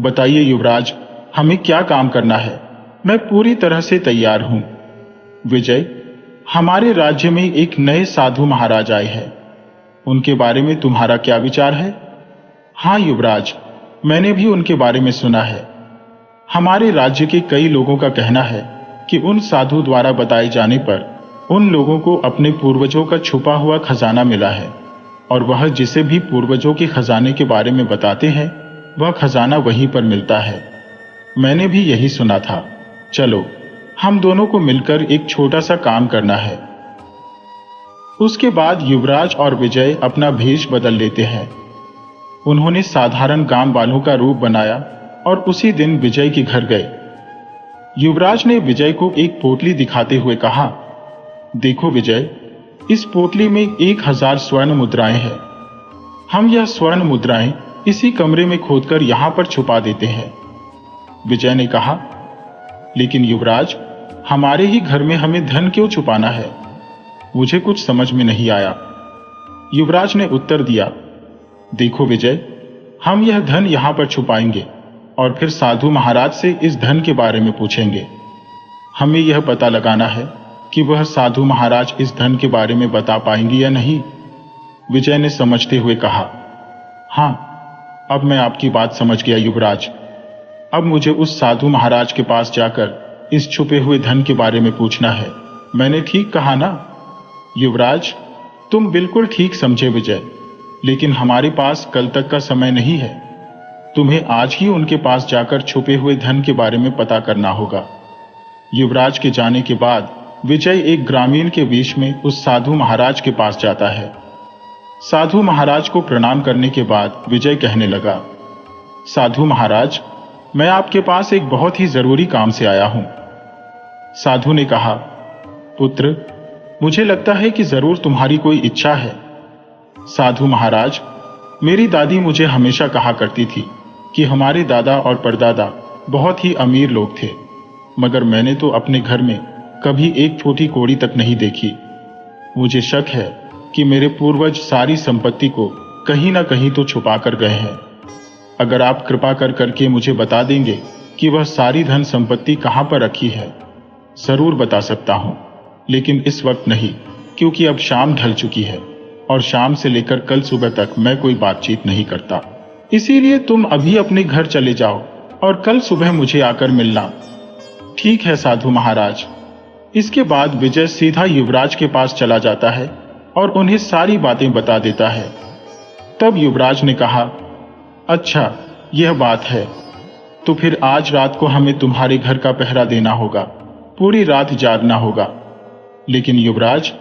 बताइए युवराज, हमें क्या काम करना है? मैं पूरी तरह से तैयार हूं। विजय, हमारे राज्य में एक नए साधु महाराज आए हैं। उनके बारे में तुम्हारा क्या विचार है? हाँ युवराज, मैंने भी उनके बारे में सुना है। हमारे राज्य के कई लोगों का कहना है कि उन साधु द्वारा बताए जाने पर उन लोगों को अपने पूर्वजों का छुपा हुआ खजाना मिला है, और वह जिसे भी पूर्वजों के खजाने के बारे में बताते हैं वह खजाना वहीं पर मिलता है। मैंने भी यही सुना था। चलो, हम दोनों को मिलकर एक छोटा सा काम करना है। उसके बाद युवराज और विजय अपना भेष बदल लेते हैं। उन्होंने साधारण गांव वालों का रूप बनाया और उसी दिन विजय के घर गए। युवराज ने विजय को एक पोटली दिखाते हुए कहा, देखो विजय, इस पोटली में 1000 स्वर्ण मुद्राएं हैं। हम यह स्वर्ण मुद्राएं इसी कमरे में खोदकर यहां पर छुपा देते हैं। विजय ने कहा, लेकिन युवराज, हमारे ही घर में हमें धन क्यों छुपाना है? मुझे कुछ समझ में नहीं आया। युवराज ने उत्तर दिया, देखो विजय, हम यह धन यहां पर छुपाएंगे और फिर साधु महाराज से इस धन के बारे में पूछेंगे। हमें यह पता लगाना है कि वह साधु महाराज इस धन के बारे में बता पाएंगे या नहीं। विजय ने समझते हुए कहा, हां, अब मैं आपकी बात समझ गया युवराज। अब मुझे उस साधु महाराज के पास जाकर इस छुपे हुए धन के बारे में पूछना है। मैंने ठीक कहा ना? युवराज, तुम बिल्कुल ठीक समझे विजय, लेकिन हमारे पास कल तक का समय नहीं है। तुम्हें आज ही उनके पास जाकर छुपे हुए धन के बारे में पता करना होगा। युवराज के जाने के बाद विजय एक ग्रामीण के वेश में उस साधु महाराज के पास जाता है। साधु महाराज को प्रणाम करने के बाद विजय कहने लगा, साधु महाराज, मैं आपके पास एक बहुत ही जरूरी काम से आया हूं। साधु ने कहा, पुत्र, मुझे लगता है कि जरूर तुम्हारी कोई इच्छा है। साधु महाराज, मेरी दादी मुझे हमेशा कहा करती थी कि हमारे दादा और परदादा बहुत ही अमीर लोग थे, मगर मैंने तो अपने घर में कभी एक छोटी कौड़ी तक नहीं देखी। मुझे शक है कि मेरे पूर्वज सारी संपत्ति को कहीं ना कहीं तो छुपा कर गए हैं। अगर आप कृपा कर करके मुझे बता देंगे कि वह सारी धन संपत्ति कहां पर रखी है, जरूर बता सकता हूं, लेकिन इस वक्त नहीं, क्योंकि अब शाम ढल चुकी है और शाम से लेकर कल सुबह तक मैं कोई बातचीत नहीं करता। इसीलिए तुम अभी अपने घर चले जाओ और कल सुबह मुझे आकर मिलना। ठीक है साधु महाराज। इसके बाद विजय सीधा युवराज के पास चला जाता है और उन्हें सारी बातें बता देता है। तब युवराज ने कहा, अच्छा, यह बात है, तो फिर आज रात को हमें तुम्हारे घर का पहरा देना होगा, पूरी रात जागना होगा। लेकिन युवराज,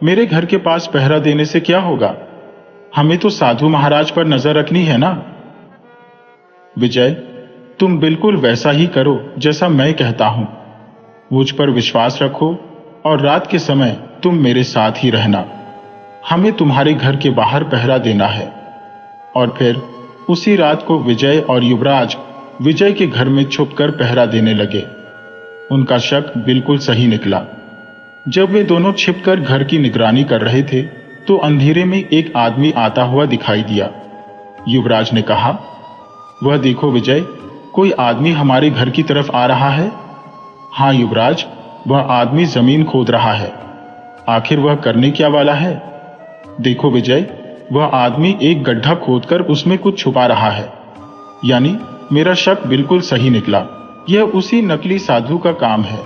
मेरे घर के पास पहरा देने से क्या होगा? हमें तो साधु महाराज पर नजर रखनी है ना। विजय, तुम बिल्कुल वैसा ही करो जैसा मैं कहता हूं। मुझ पर विश्वास रखो और रात के समय तुम मेरे साथ ही रहना। हमें तुम्हारे घर के बाहर पहरा देना है। और फिर उसी रात को विजय और युवराज विजय के घर में छुपकर पहरा देने लगे। उनका शक बिल्कुल सही निकला। जब वे दोनों छिपकर घर की निगरानी कर रहे थे तो अंधेरे में एक आदमी आता हुआ दिखाई दिया। युवराज ने कहा, वह देखो विजय, कोई आदमी हमारे घर की तरफ आ रहा है। हाँ युवराज, वह आदमी जमीन खोद रहा है। आखिर वह करने क्या वाला है? देखो विजय, वह आदमी एक गड्ढा खोदकर उसमें कुछ छुपा रहा है। यानी मेरा शक बिल्कुल सही निकला, यह उसी नकली साधु का काम है।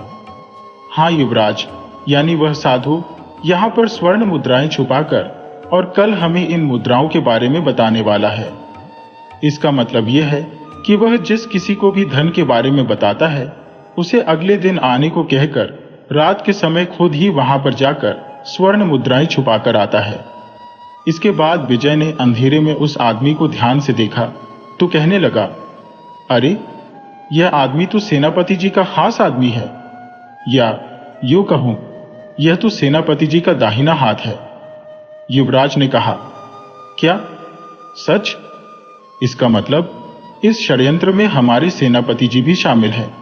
हाँ युवराज, यानी वह साधु यहां पर स्वर्ण मुद्राएं छुपाकर और कल हमें इन मुद्राओं के बारे में बताने वाला है। इसका मतलब यह है कि वह जिस किसी को भी धन के बारे में बताता है उसे अगले दिन आने को कहकर रात के समय खुद ही वहां पर जाकर स्वर्ण मुद्राएं छुपाकर आता है। इसके बाद विजय ने अंधेरे में उस आदमी को ध्यान से देखा तो कहने लगा, अरे, यह आदमी तो सेनापति जी का खास आदमी है, या यूं कहूं, यह तो सेनापति जी का दाहिना हाथ है। युवराज ने कहा, क्या सच? इसका मतलब इस षड्यंत्र में हमारे सेनापति जी भी शामिल हैं।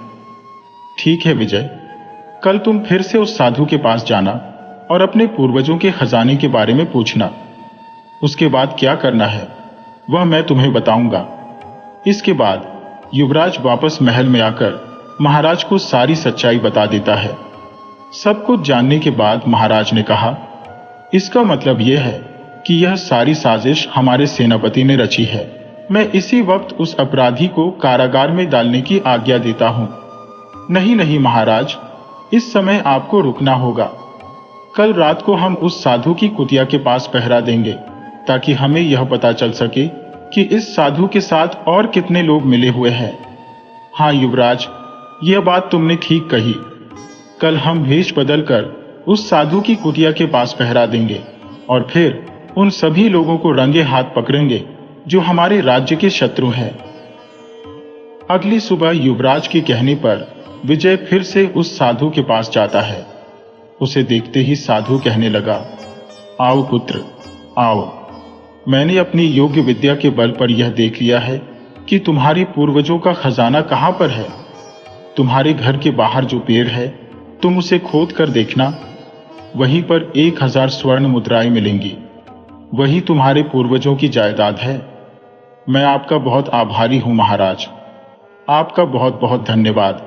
ठीक है विजय, कल तुम फिर से उस साधु के पास जाना और अपने पूर्वजों के खजाने के बारे में पूछना। उसके बाद क्या करना है वह मैं तुम्हें बताऊंगा। इसके बाद युवराज वापस महल में आकर महाराज को सारी सच्चाई बता देता है। सब कुछ जानने के बाद महाराज ने कहा, इसका मतलब यह है कि यह सारी साजिश हमारे सेनापति ने रची है। मैं इसी वक्त उस अपराधी को कारागार में डालने की आज्ञा देता हूं। नहीं नहीं महाराज, इस समय आपको रुकना होगा। कल रात को हम उस साधु की कुटिया के पास पहरा देंगे, ताकि हमें यह पता चल सके कि इस साधु के साथ और कितने लोग मिले हुए हैं। हाँ युवराज, यह बात तुमने ठीक कही। कल हम वेश बदलकर उस साधु की कुटिया के पास पहरा देंगे और फिर उन सभी लोगों को रंगे हाथ पकड़ेंगे जो हमारे राज्य के शत्रु हैं। अगली सुबह युवराज के कहने पर विजय फिर से उस साधु के पास जाता है। उसे देखते ही साधु कहने लगा, आओ पुत्र, आओ। मैंने अपनी योग्य विद्या के बल पर यह देख लिया है कि तुम्हारे पूर्वजों का खजाना कहां पर है। तुम्हारे घर के बाहर जो पेड़ है, तुम उसे खोद कर देखना, वहीं पर 1000 स्वर्ण मुद्राएं मिलेंगी। वही तुम्हारे पूर्वजों की जायदाद है। मैं आपका बहुत आभारी हूं महाराज, आपका बहुत बहुत धन्यवाद।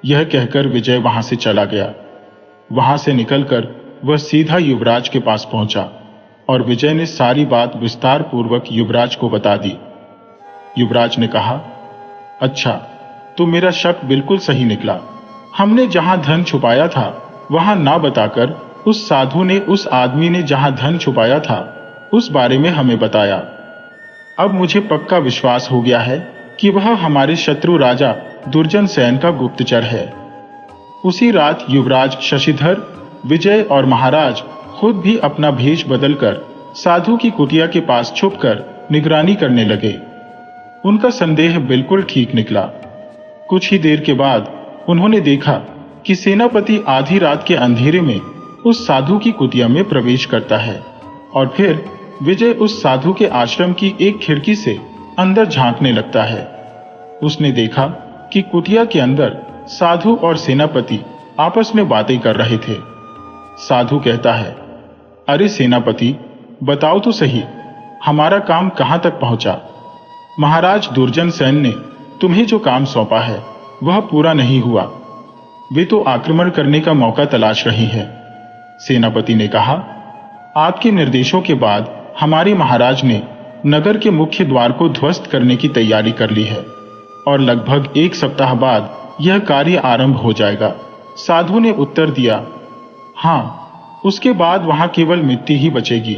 यह कहकर विजय वहां से चला गया। वहां से निकलकर वह सीधा युवराज के पास पहुंचा और विजय ने सारी बात विस्तार पूर्वक युवराज को बता दी। युवराज ने कहा, अच्छा, तो मेरा शक बिल्कुल सही निकला। हमने जहां धन छुपाया था वहां ना बताकर उस साधु ने उस आदमी ने जहां धन छुपाया था उस बारे में हमें बताया। अब मुझे पक्का विश्वास हो गया है कि वह हमारे शत्रु राजा दुर्जन सेन का गुप्तचर है। उसी रात युवराज शशिधर, विजय और महाराज खुद भी अपना भेष बदलकर साधु की कुटिया के पास छुपकर निगरानी करने लगे। उनका संदेह बिल्कुल ठीक निकला। कुछ ही देर के बाद उन्होंने देखा कि सेनापति आधी रात के अंधेरे में उस साधु की कुटिया में प्रवेश करता है और फिर विजय उस साधु के आश्रम की एक खिड़की से अंदर झांकने लगता है। उसने देखा कि कुटिया के अंदर साधु और सेनापति आपस में बातें कर रहे थे। साधु कहता है, अरे सेनापति, बताओ तो सही, हमारा काम कहां तक पहुंचा। महाराज दुर्जन सेन ने तुम्हें जो काम सौंपा है वह पूरा नहीं हुआ। वे तो आक्रमण करने का मौका तलाश रही है। सेनापति ने कहा, आपके निर्देशों के बाद हमारे महाराज ने नगर के मुख्य द्वार को ध्वस्त करने की तैयारी कर ली है और लगभग 1 सप्ताह बाद यह कार्य आरंभ हो जाएगा। साधु ने उत्तर दिया, हाँ, उसके बाद वहां केवल मिट्टी ही बचेगी।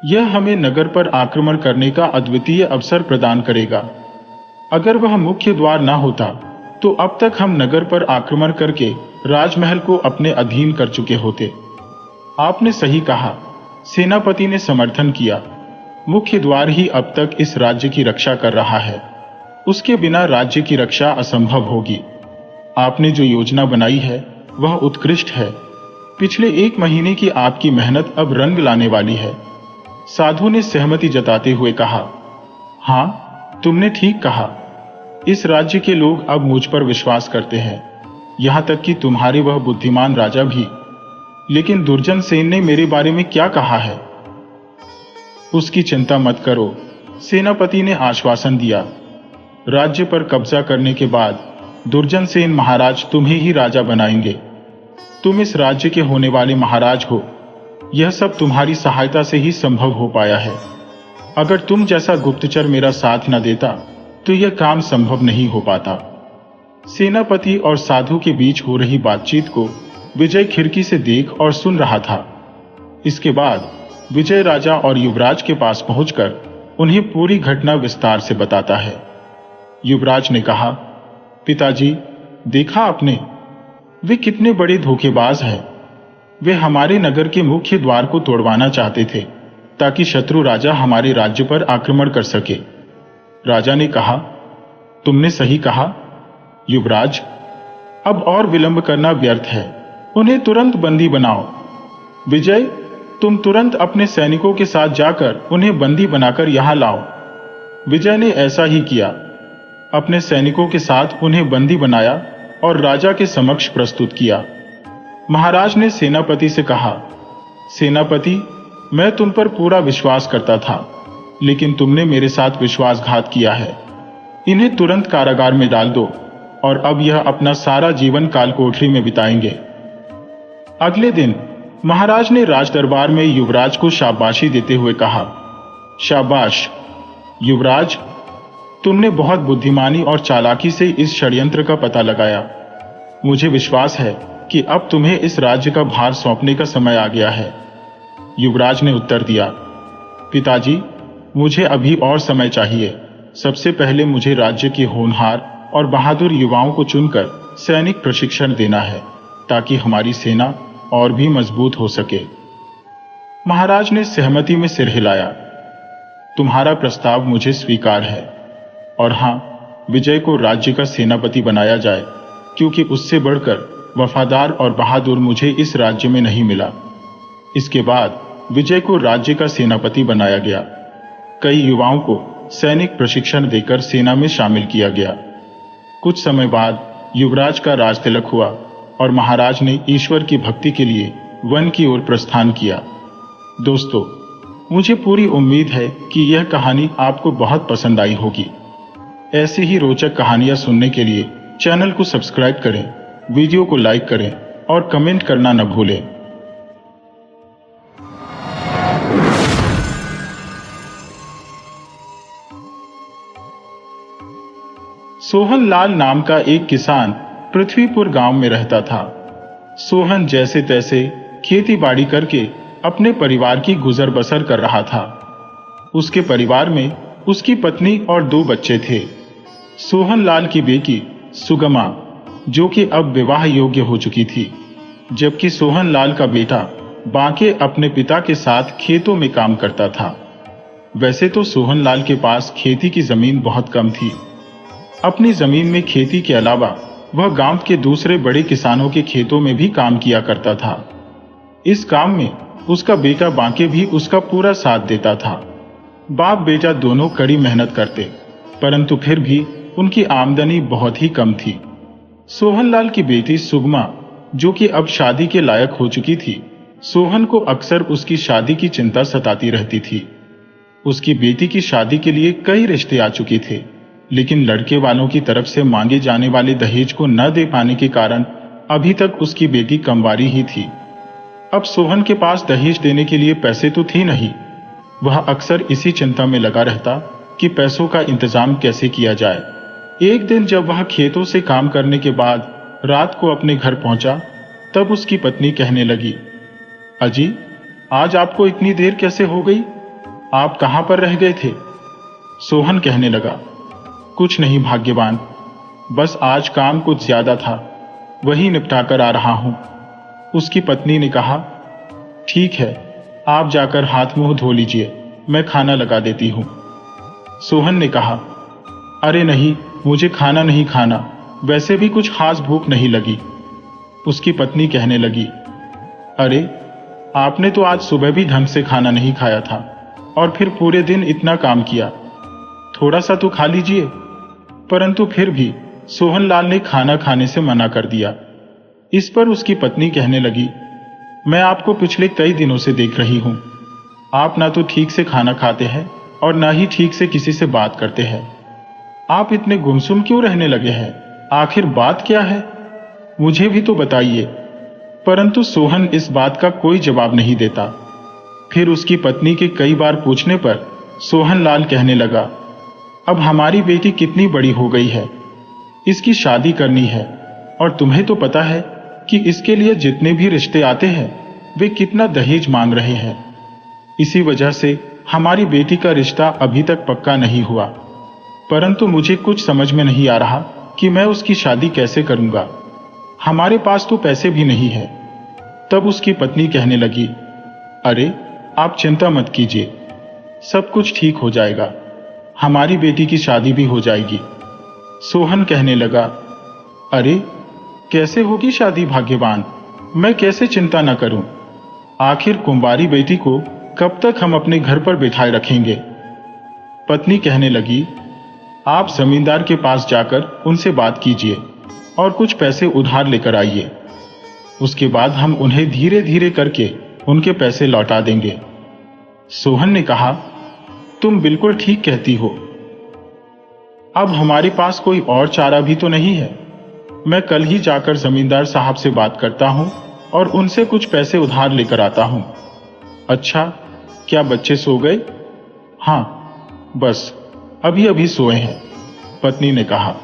यह हमें नगर पर आक्रमण करने का अद्वितीय अवसर प्रदान करेगा। अगर वह मुख्य द्वार न होता तो अब तक हम नगर पर आक्रमण करके राजमहल को अपने अधीन कर चुके होते। आपने सही कहा, सेनापति ने समर्थन किया। मुख्य द्वार ही अब तक इस राज्य की रक्षा कर रहा है। उसके बिना राज्य की रक्षा असंभव होगी। आपने जो योजना बनाई है वह उत्कृष्ट है। पिछले 1 महीने की आपकी मेहनत अब रंग लाने वाली है। साधु ने सहमति जताते हुए कहा, हाँ, तुमने ठीक कहा। इस राज्य के लोग अब मुझ पर विश्वास करते हैं, यहां तक कि तुम्हारे वह बुद्धिमान राजा भी। लेकिन दुर्जन सेन ने मेरे बारे में क्या कहा है? उसकी चिंता मत करो, सेनापति ने आश्वासन दिया। राज्य पर कब्जा करने के बाद दुर्जन सेन महाराज तुम्हें ही राजा बनाएंगे। तुम इस राज्य के होने वाले महाराज हो। यह सब तुम्हारी सहायता से ही संभव हो पाया है। अगर तुम जैसा गुप्तचर मेरा साथ न देता तो यह काम संभव नहीं हो पाता। सेनापति और साधु के बीच हो रही बातचीत को विजय खिड़की से देख और सुन रहा था। इसके बाद विजय राजा और युवराज के पास पहुंचकर उन्हें पूरी घटना विस्तार से बताता है। युवराज ने कहा, पिताजी, देखा आपने, वे कितने बड़े धोखेबाज हैं। वे हमारे नगर के मुख्य द्वार को तोड़वाना चाहते थे ताकि शत्रु राजा हमारे राज्य पर आक्रमण कर सके। राजा ने कहा, तुमने सही कहा युवराज, अब और विलंब करना व्यर्थ है। उन्हें तुरंत बंदी बनाओ। विजय, तुम तुरंत अपने सैनिकों के साथ जाकर उन्हें बंदी बनाकर यहां लाओ। विजय ने ऐसा ही किया। अपने सैनिकों के साथ उन्हें बंदी बनाया और राजा के समक्ष प्रस्तुत किया। महाराज ने सेनापति से कहा, सेनापति, मैं तुम पर पूरा विश्वास करता था, लेकिन तुमने मेरे साथ विश्वासघात किया है। इन्हें तुरंत कारागार में डाल दो और अब यह अपना सारा जीवन काल कोठरी में बिताएंगे। अगले दिन महाराज ने राजदरबार में युवराज को शाबाशी देते हुए कहा, शाबाश युवराज, तुमने बहुत बुद्धिमानी और चालाकी से इस षड्यंत्र का पता लगाया। मुझे विश्वास है कि अब तुम्हें इस राज्य का भार सौंपने का समय आ गया है। युवराज ने उत्तर दिया, पिताजी, मुझे अभी और समय चाहिए। सबसे पहले मुझे राज्य के होनहार और बहादुर युवाओं को चुनकर सैनिक प्रशिक्षण देना है, ताकि हमारी सेना और भी मजबूत हो सके। महाराज ने सहमति में सिर हिलाया। तुम्हारा प्रस्ताव मुझे स्वीकार है, और हाँ, विजय को राज्य का सेनापति बनाया जाए, क्योंकि उससे बढ़कर वफादार और बहादुर मुझे इस राज्य में नहीं मिला। इसके बाद विजय को राज्य का सेनापति बनाया गया। कई युवाओं को सैनिक प्रशिक्षण देकर सेना में शामिल किया गया। कुछ समय बाद युवराज का राज तिलक हुआ और महाराज ने ईश्वर की भक्ति के लिए वन की ओर प्रस्थान किया। दोस्तों, मुझे पूरी उम्मीद है कि यह कहानी आपको बहुत पसंद आई होगी। ऐसी ही रोचक कहानियां सुनने के लिए चैनल को सब्सक्राइब करें, वीडियो को लाइक करें और कमेंट करना न भूलें। सोहन लाल नाम का एक किसान पृथ्वीपुर गांव में रहता था। सोहन जैसे तैसे खेती बाड़ी करके अपने परिवार की गुजर बसर कर रहा था। उसके परिवार में उसकी पत्नी और 2 बच्चे थे। सोहन लाल की बेटी सुगमा, जो कि अब विवाह योग्य हो चुकी थी, जबकि सोहन लाल का बेटा बांके अपने पिता के साथ खेतों में काम करता था। वैसे तो सोहन लाल के पास खेती की जमीन बहुत कम थी। अपनी जमीन में खेती के अलावा वह गांव के दूसरे बड़े किसानों के खेतों में भी काम किया करता था। इस काम में उसका बेटा बांके भी उसका पूरा साथ देता था। बाप बेटा दोनों कड़ी मेहनत करते, परंतु फिर भी उनकी आमदनी बहुत ही कम थी। सोहनलाल की बेटी सुगमा, जो कि अब शादी के लायक हो चुकी थी, सोहन को अक्सर उसकी शादी की चिंता सताती रहती थी। उसकी बेटी की शादी के लिए कई रिश्ते आ चुके थे, लेकिन लड़के वालों की तरफ से मांगे जाने वाले दहेज को न दे पाने के कारण अभी तक उसकी बेटी कमवारी ही थी। अब सोहन के पास दहेज देने के लिए पैसे तो थे नहीं। वह अक्सर इसी चिंता में लगा रहता कि पैसों का इंतजाम कैसे किया जाए। एक दिन जब वह खेतों से काम करने के बाद रात को अपने घर पहुंचा, तब उसकी पत्नी कहने लगी, अजी, आज आपको इतनी देर कैसे हो गई? आप कहां पर रह गए थे? सोहन कहने लगा, कुछ नहीं भाग्यवान, बस आज काम कुछ ज्यादा था, वही निपटा कर आ रहा हूं। उसकी पत्नी ने कहा, ठीक है, आप जाकर हाथ मुंह धो लीजिए, मैं खाना लगा देती हूं। सोहन ने कहा, अरे नहीं, मुझे खाना नहीं खाना, वैसे भी कुछ खास भूख नहीं लगी। उसकी पत्नी कहने लगी, अरे, आपने तो आज सुबह भी ढंग से खाना नहीं खाया था और फिर पूरे दिन इतना काम किया, थोड़ा सा तो खा लीजिए। परंतु फिर भी सोहनलाल ने खाना खाने से मना कर दिया। इस पर उसकी पत्नी कहने लगी, मैं आपको पिछले कई दिनों से देख रही हूं, आप ना तो ठीक से खाना खाते हैं और ना ही ठीक से किसी से बात करते हैं। आप इतने गुमसुम क्यों रहने लगे हैं? आखिर बात क्या है? मुझे भी तो बताइए। परंतु सोहन इस बात का कोई जवाब नहीं देता। फिर उसकी पत्नी के कई बार पूछने पर सोहनलाल कहने लगा, अब हमारी बेटी कितनी बड़ी हो गई है, इसकी शादी करनी है, और तुम्हें तो पता है कि इसके लिए जितने भी रिश्ते आते हैं वे कितना दहेज मांग रहे हैं। इसी वजह से हमारी बेटी का रिश्ता अभी तक पक्का नहीं हुआ, परंतु मुझे कुछ समझ में नहीं आ रहा कि मैं उसकी शादी कैसे करूंगा। हमारे पास तो पैसे भी नहीं है। तब उसकी पत्नी कहने लगी, अरे, आप चिंता मत कीजिए, सब कुछ ठीक हो जाएगा, हमारी बेटी की शादी भी हो जाएगी। सोहन कहने लगा, अरे, कैसे होगी शादी भाग्यवान? मैं कैसे चिंता न करूं? आखिर कुंवारी बेटी को कब तक हम अपने घर पर बिठाए रखेंगे? पत्नी कहने लगी, आप जमींदार के पास जाकर उनसे बात कीजिए और कुछ पैसे उधार लेकर आइए। उसके बाद हम उन्हें धीरे धीरे करके उनके पैसे लौटा देंगे। सोहन ने कहा, तुम बिल्कुल ठीक कहती हो। अब हमारे पास कोई और चारा भी तो नहीं है। मैं कल ही जाकर जमींदार साहब से बात करता हूं और उनसे कुछ पैसे उधार लेकर आता हूं। अच्छा, क्या बच्चे सो गए? हाँ, बस अभी अभी सोए हैं, पत्नी ने कहा।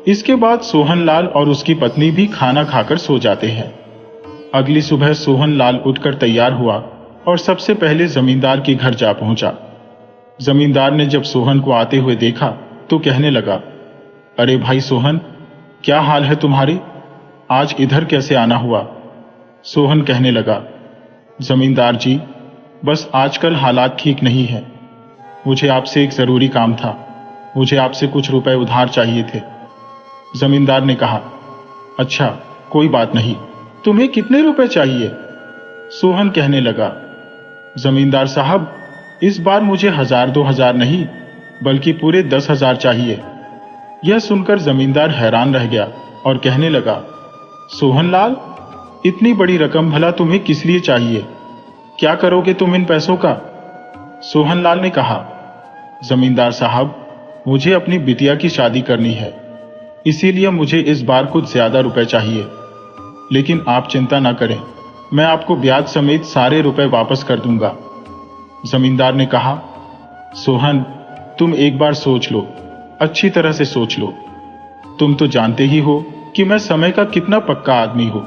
इसके बाद सोहनलाल और उसकी पत्नी भी खाना खाकर सो जाते हैं। अगली सुबह सोहनलाल उठकर तैयार हुआ और सबसे पहले जमींदार के घर जा पहुंचा। जमींदार ने जब सोहन को आते हुए देखा तो कहने लगा, अरे भाई सोहन, क्या हाल है तुम्हारे? आज इधर कैसे आना हुआ? सोहन कहने लगा, जमींदार जी, बस आजकल हालात ठीक नहीं है। मुझे आपसे एक जरूरी काम था। मुझे आपसे कुछ रुपए उधार चाहिए थे। जमींदार ने कहा, अच्छा कोई बात नहीं, तुम्हें कितने रुपए चाहिए? सोहन कहने लगा, जमींदार साहब, इस बार मुझे 1000-2000 नहीं बल्कि पूरे 10,000 चाहिए। यह सुनकर जमींदार हैरान रह गया और कहने लगा, सोहनलाल, इतनी बड़ी रकम भला तुम्हें किस लिए चाहिए? क्या करोगे तुम इन पैसों का? सोहनलाल ने कहा, जमींदार साहब, मुझे अपनी बिटिया की शादी करनी है, इसीलिए मुझे इस बार कुछ ज्यादा रुपए चाहिए। लेकिन आप चिंता ना करें, मैं आपको ब्याज समेत सारे रुपए वापस कर दूंगा। जमींदार ने कहा, सोहन, तुम एक बार सोच लो, अच्छी तरह से सोच लो। तुम तो जानते ही हो कि मैं समय का कितना पक्का आदमी हूं।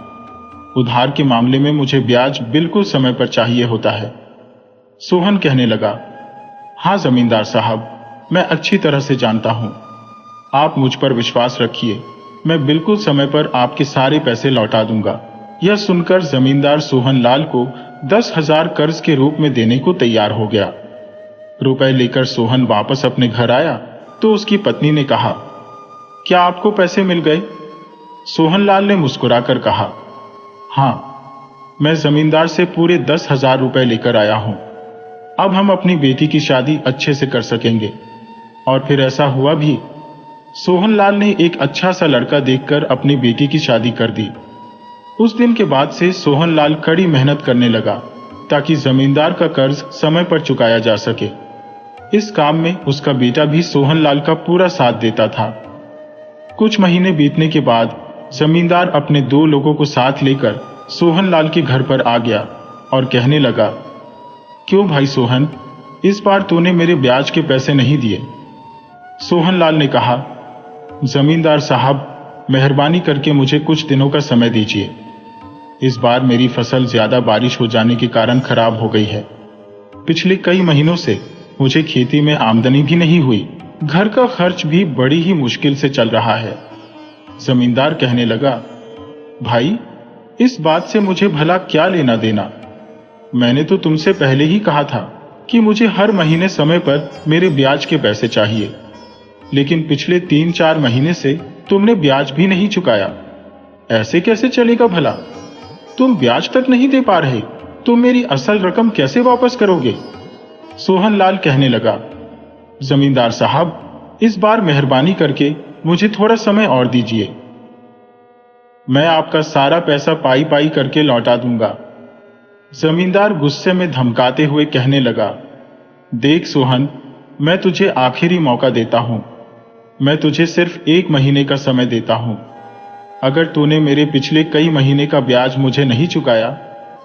उधार के मामले में मुझे ब्याज बिल्कुल समय पर चाहिए होता है। सोहन कहने लगा, हां जमींदार साहब, मैं अच्छी तरह से जानता हूं। आप मुझ पर विश्वास रखिए, मैं बिल्कुल समय पर आपके सारे पैसे लौटा दूंगा। यह सुनकर जमींदार सोहनलाल को 10,000 कर्ज के रूप में देने को तैयार हो गया। रुपए लेकर सोहन वापस अपने घर आया तो उसकी पत्नी ने कहा, क्या आपको पैसे मिल गए? सोहनलाल ने मुस्कुराकर कहा, हां, मैं जमींदार से पूरे 10,000 रुपए लेकर आया हूं। अब हम अपनी बेटी की शादी अच्छे से कर सकेंगे। और फिर ऐसा हुआ भी। सोहनलाल ने एक अच्छा सा लड़का देखकर अपनी बेटी की शादी कर दी। उस दिन के बाद से सोहनलाल कड़ी मेहनत करने लगा ताकि जमींदार का कर्ज समय पर चुकाया जा सके। इस काम में उसका बेटा भी सोहनलाल का पूरा साथ देता था। कुछ महीने बीतने के बाद जमींदार अपने 2 लोगों को साथ लेकर सोहनलाल के घर पर आ गया और कहने लगा, क्यों भाई सोहन, इस बार तूने मेरे ब्याज के पैसे नहीं दिए? सोहनलाल ने कहा, जमींदार साहब, मेहरबानी करके मुझे कुछ दिनों का समय दीजिए। इस बार मेरी फसल ज्यादा बारिश हो जाने के कारण खराब हो गई है। पिछले कई महीनों से मुझे खेती में आमदनी भी नहीं हुई। घर का खर्च भी बड़ी ही मुश्किल से चल रहा है। जमींदार कहने लगा, भाई, इस बात से मुझे भला क्या लेना देना? मैंने तो तुमसे पहले ही कहा था कि मुझे हर महीने समय पर मेरे ब्याज के पैसे चाहिए, लेकिन पिछले 3-4 महीने से तुमने ब्याज भी नहीं चुकाया। ऐसे कैसे चलेगा भला? तुम ब्याज तक नहीं दे पा रहे, तुम मेरी असल रकम कैसे वापस करोगे? सोहनलाल कहने लगा, जमींदार साहब, इस बार मेहरबानी करके मुझे थोड़ा समय और दीजिए। मैं आपका सारा पैसा पाई पाई करके लौटा दूंगा। जमींदार गुस्से में धमकाते हुए कहने लगा, देख सोहन, मैं तुझे आखिरी मौका देता हूं। मैं तुझे सिर्फ 1 महीने का समय देता हूं। अगर तूने मेरे पिछले कई महीने का ब्याज मुझे नहीं चुकाया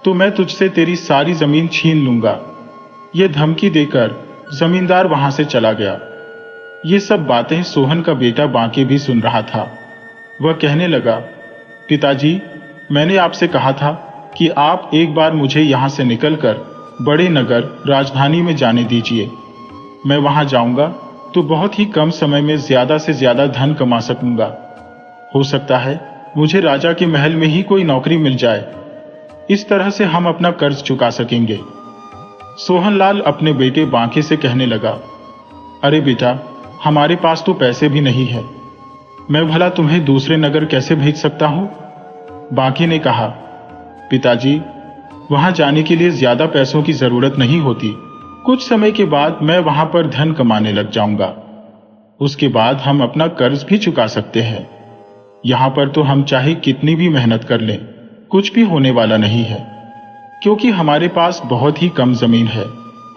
तो मैं तुझसे तेरी सारी जमीन छीन लूंगा। यह धमकी देकर जमींदार वहां से चला गया। ये सब बातें सोहन का बेटा बांके भी सुन रहा था। वह कहने लगा, पिताजी, मैंने आपसे कहा था कि आप एक बार मुझे यहां से निकलकर बड़े नगर राजधानी में जाने दीजिए। मैं वहां जाऊंगा तो बहुत ही कम समय में ज्यादा से ज्यादा धन कमा सकूंगा। हो सकता है मुझे राजा के महल में ही कोई नौकरी मिल जाए। इस तरह से हम अपना कर्ज चुका सकेंगे। सोहनलाल अपने बेटे बांके से कहने लगा, अरे बेटा, हमारे पास तो पैसे भी नहीं है। मैं भला तुम्हें दूसरे नगर कैसे भेज सकता हूं? बांके ने कहा, पिताजी, वहां जाने के लिए ज्यादा पैसों की जरूरत नहीं होती। कुछ समय के बाद मैं वहां पर धन कमाने लग जाऊंगा। उसके बाद हम अपना कर्ज भी चुका सकते हैं। यहां पर तो हम चाहे कितनी भी मेहनत कर लें, कुछ भी होने वाला नहीं है, क्योंकि हमारे पास बहुत ही कम जमीन है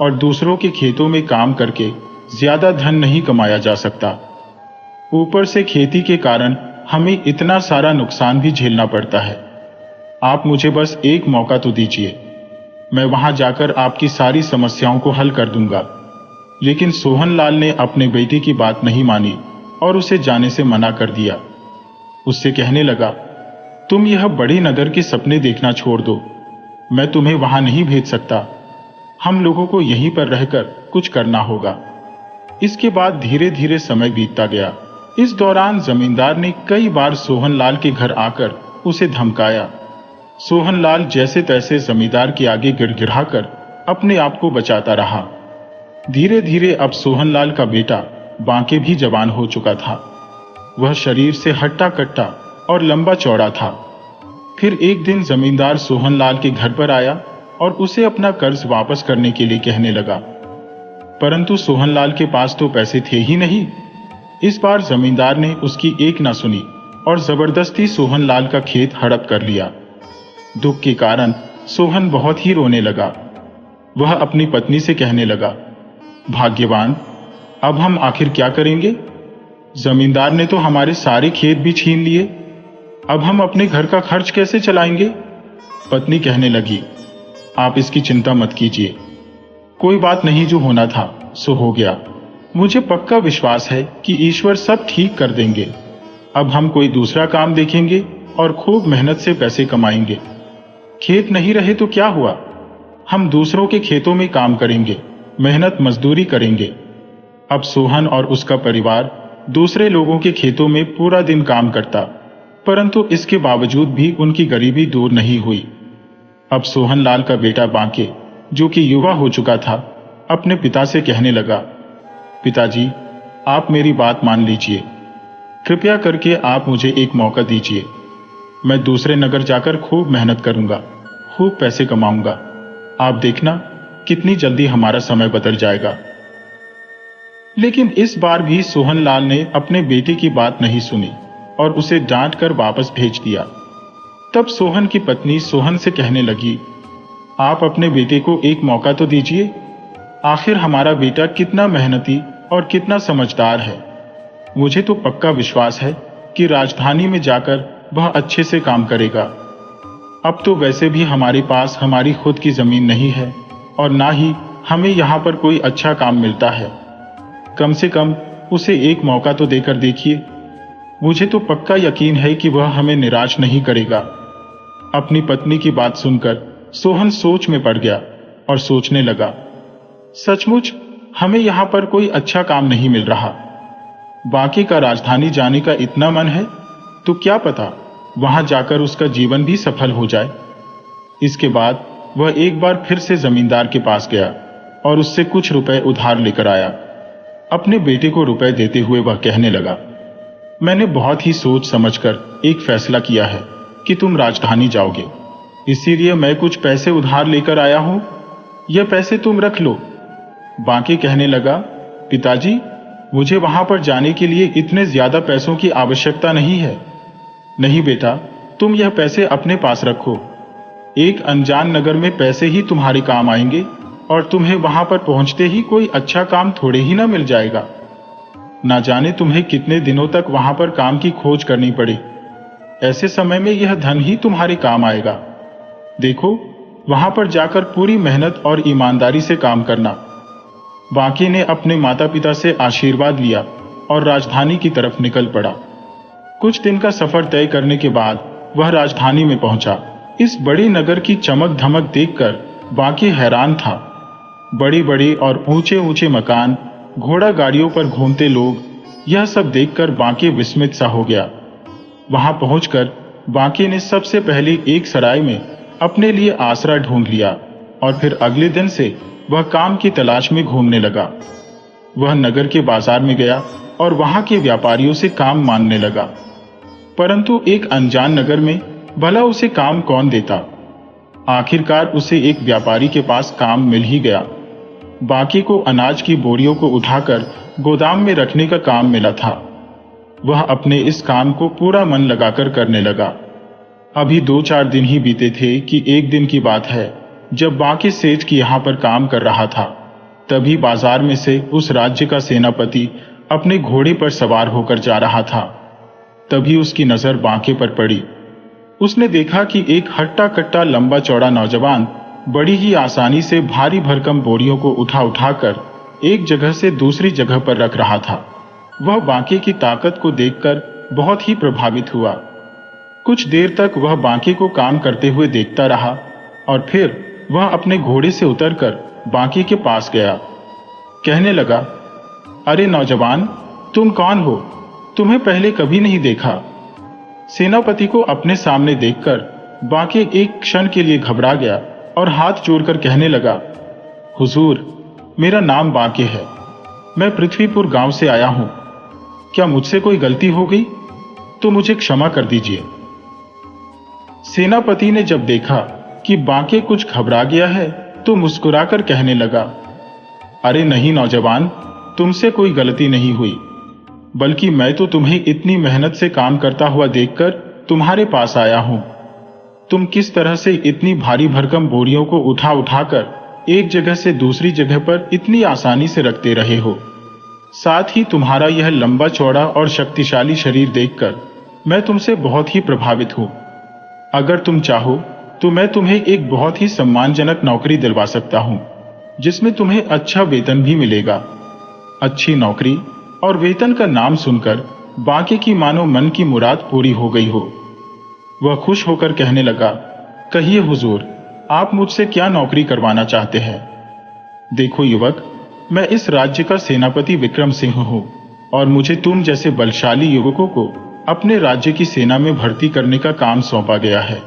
और दूसरों के खेतों में काम करके ज्यादा धन नहीं कमाया जा सकता। ऊपर से खेती के कारण हमें इतना सारा नुकसान भी झेलना पड़ता है। आप मुझे बस एक मौका तो दीजिए। मैं वहां जाकर आपकी सारी समस्याओं को हल कर दूंगा। लेकिन सोहनलाल ने अपने बेटे की बात नहीं मानी और उसे जाने से मना कर दिया। उससे कहने लगा, तुम यह बड़े नगर के सपने देखना छोड़ दो, मैं तुम्हें वहां नहीं भेज सकता, हम लोगों को यहीं पर रहकर कुछ करना होगा। इसके बाद धीरे धीरे समय बीतता गया। इस दौरान जमींदार ने कई बार सोहनलाल के घर आकर उसे धमकाया। सोहनलाल जैसे तैसे जमींदार के आगे गिड़गिड़ाकर अपने आप को बचाता रहा। धीरे धीरे अब सोहनलाल का बेटा बांके भी जवान हो चुका था। वह शरीर से हट्टा कट्टा और लंबा चौड़ा था। फिर एक दिन जमींदार सोहनलाल के घर पर आया और उसे अपना कर्ज वापस करने के लिए कहने लगा, परंतु सोहनलाल के पास तो पैसे थे ही नहीं। इस बार जमींदार ने उसकी एक ना सुनी और जबरदस्ती सोहनलाल का खेत हड़प कर लिया। दुख के कारण सोहन बहुत ही रोने लगा। वह अपनी पत्नी से कहने लगा, भाग्यवान, अब हम आखिर क्या करेंगे? जमींदार ने तो हमारे सारे खेत भी छीन लिए, अब हम अपने घर का खर्च कैसे चलाएंगे? पत्नी कहने लगी, आप इसकी चिंता मत कीजिए, कोई बात नहीं, जो होना था सो हो गया। मुझे पक्का विश्वास है कि ईश्वर सब ठीक कर देंगे। अब हम कोई दूसरा काम देखेंगे और खूब मेहनत से पैसे कमाएंगे। खेत नहीं रहे तो क्या हुआ, हम दूसरों के खेतों में काम करेंगे, मेहनत मजदूरी करेंगे। अब सोहन और उसका परिवार दूसरे लोगों के खेतों में पूरा दिन काम करता, परंतु इसके बावजूद भी उनकी गरीबी दूर नहीं हुई। अब सोहनलाल का बेटा बांके, जो कि युवा हो चुका था, अपने पिता से कहने लगा, पिताजी, आप मेरी बात मान लीजिए, कृपया करके आप मुझे एक मौका दीजिए। मैं दूसरे नगर जाकर खूब मेहनत करूंगा, खूब पैसे कमाऊंगा। आप देखना कितनी जल्दी हमारा समय बदल जाएगा। लेकिन इस बार भी सोहनलाल ने अपने बेटे की बात नहीं सुनी और उसे डांट कर वापस भेज दिया। तब सोहन की पत्नी सोहन से कहने लगी, आप अपने बेटे को एक मौका तो दीजिए, आखिर हमारा बेटा कितना मेहनती और कितना समझदार है। मुझे तो पक्का विश्वास है कि राजधानी में जाकर वह अच्छे से काम करेगा। अब तो वैसे भी हमारे पास हमारी खुद की जमीन नहीं है और ना ही हमें यहाँ पर कोई अच्छा काम मिलता है। कम से कम उसे एक मौका तो देकर देखिए, मुझे तो पक्का यकीन है कि वह हमें निराश नहीं करेगा। अपनी पत्नी की बात सुनकर सोहन सोच में पड़ गया और सोचने लगा, सचमुच हमें यहाँ पर कोई अच्छा काम नहीं मिल रहा। बाकी का राजधानी जाने का इतना मन है तो क्या पता वहां जाकर उसका जीवन भी सफल हो जाए। इसके बाद वह एक बार फिर से जमींदार के पास गया और उससे कुछ रुपए उधार लेकर आया। अपने बेटे को रुपए देते हुए वह कहने लगा, मैंने बहुत ही सोच समझकर एक फैसला किया है कि तुम राजधानी जाओगे, इसीलिए मैं कुछ पैसे उधार लेकर आया हूं, यह पैसे तुम रख लो। बांके कहने लगा, पिताजी, मुझे वहां पर जाने के लिए इतने ज्यादा पैसों की आवश्यकता नहीं है। नहीं बेटा, तुम यह पैसे अपने पास रखो, एक अनजान नगर में पैसे ही तुम्हारे काम आएंगे और तुम्हें वहां पर पहुंचते ही कोई अच्छा काम थोड़े ही ना मिल जाएगा। ना जाने तुम्हें कितने दिनों तक वहां पर काम की खोज करनी पड़े, ऐसे समय में यह धन ही तुम्हारे काम आएगा। देखो, वहां पर जाकर पूरी मेहनत और ईमानदारी से काम करना। बांके ने अपने माता पिता से आशीर्वाद लिया और राजधानी की तरफ निकल पड़ा। कुछ दिन का सफर तय करने के बाद वह राजधानी में पहुंचा। इस बड़े नगर की चमक धमक देखकर बांके हैरान था। बड़ी बड़ी और ऊंचे ऊंचे मकान, घोड़ा गाड़ियों पर घूमते लोग, यह सब देखकर बांके विस्मित सा हो गया। वहां पहुंचकर बांके ने सबसे पहले एक सराय में अपने लिए आसरा ढूंढ लिया और फिर अगले दिन से वह काम की तलाश में घूमने लगा। वह नगर के बाजार में गया और वहां के व्यापारियों से काम मांगने लगा, परंतु एक अनजान नगर में भला उसे काम कौन देता। आखिरकार उसे एक व्यापारी के पास काम मिल ही गया। बाकी को अनाज की बोरियों को उठाकर गोदाम में रखने का काम मिला था। वह अपने इस काम को पूरा मन लगाकर करने लगा। अभी 2-4 दिन ही बीते थे कि एक दिन की बात है, जब बाकी सेठ की यहां पर काम कर रहा था, तभी बाजार में से उस राज्य का सेनापति अपने घोड़े पर सवार होकर जा रहा था। तभी उसकी नजर बांके पर पड़ी। उसने देखा कि एक हट्टा कट्टा लंबा चौड़ा नौजवान बड़ी ही आसानी से भारी भरकम बोरियों को उठा उठाकर एक जगह से दूसरी जगह पर रख रहा था। वह बांके की ताकत को देखकर बहुत ही प्रभावित हुआ। कुछ देर तक वह बांके को काम करते हुए देखता रहा और फिर वह अपने घोड़े से उतरकर बांके के पास गया। कहने लगा, अरे नौजवान, तुम कौन हो? तुम्हें पहले कभी नहीं देखा। सेनापति को अपने सामने देखकर बांके एक क्षण के लिए घबरा गया और हाथ जोड़कर कहने लगा, हुजूर, मेरा नाम बांके है। मैं पृथ्वीपुर गांव से आया हूं। क्या मुझसे कोई गलती हो गई तो मुझे क्षमा कर दीजिए। सेनापति ने जब देखा कि बांके कुछ घबरा गया है तो मुस्कुराकर कहने लगा, अरे नहीं नौजवान, तुमसे कोई गलती नहीं हुई, बल्कि मैं तो तुम्हें इतनी मेहनत से काम करता हुआ देखकर तुम्हारे पास आया हूं। तुम किस तरह से इतनी भारी भरकम बोरियों को उठा उठाकर एक जगह से दूसरी जगह पर इतनी आसानी से रखते रहे हो। साथ ही तुम्हारा यह लंबा चौड़ा और शक्तिशाली शरीर देखकर मैं तुमसे बहुत ही प्रभावित हूं। अगर तुम चाहो तो मैं तुम्हें एक बहुत ही सम्मानजनक नौकरी दिलवा सकता हूं, जिसमें तुम्हें अच्छा वेतन भी मिलेगा। अच्छी नौकरी और वेतन का नाम सुनकर बांके की मानो मन की मुराद पूरी हो गई हो। वह खुश होकर कहने लगा, कहिए हुजूर, आप मुझसे क्या नौकरी करवाना चाहते हैं? देखो युवक, मैं इस राज्य का सेनापति विक्रम सिंह हूं और मुझे तुम जैसे बलशाली युवकों को अपने राज्य की सेना में भर्ती करने का काम सौंपा गया है।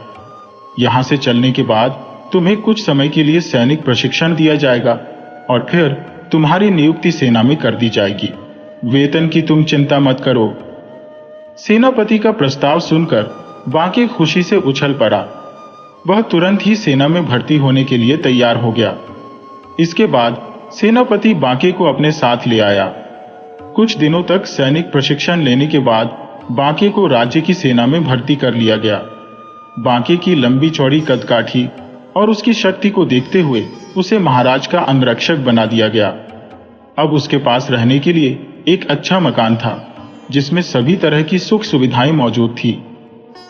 यहां से चलने के बाद तुम्हें कुछ समय के लिए सैनिक प्रशिक्षण दिया जाएगा और फिर तुम्हारी नियुक्ति सेना में कर दी जाएगी। वेतन की तुम चिंता मत करो। सेनापति का प्रस्ताव सुनकर बांके खुशी से उछल पड़ा। वह तुरंत ही सेना में भर्ती होने के लिए तैयार हो गया। इसके बाद सेनापति बांके को अपने साथ ले आया। कुछ दिनों तक सैनिक प्रशिक्षण लेने के बाद बांके को राज्य की सेना में भर्ती कर लिया गया। बांके की लंबी चौड़ी कदकाठी और उसकी शक्ति को देखते हुए उसे महाराज का अंगरक्षक बना दिया गया। अब उसके पास रहने के लिए एक अच्छा मकान था, जिसमें सभी तरह की सुख सुविधाएं मौजूद थी।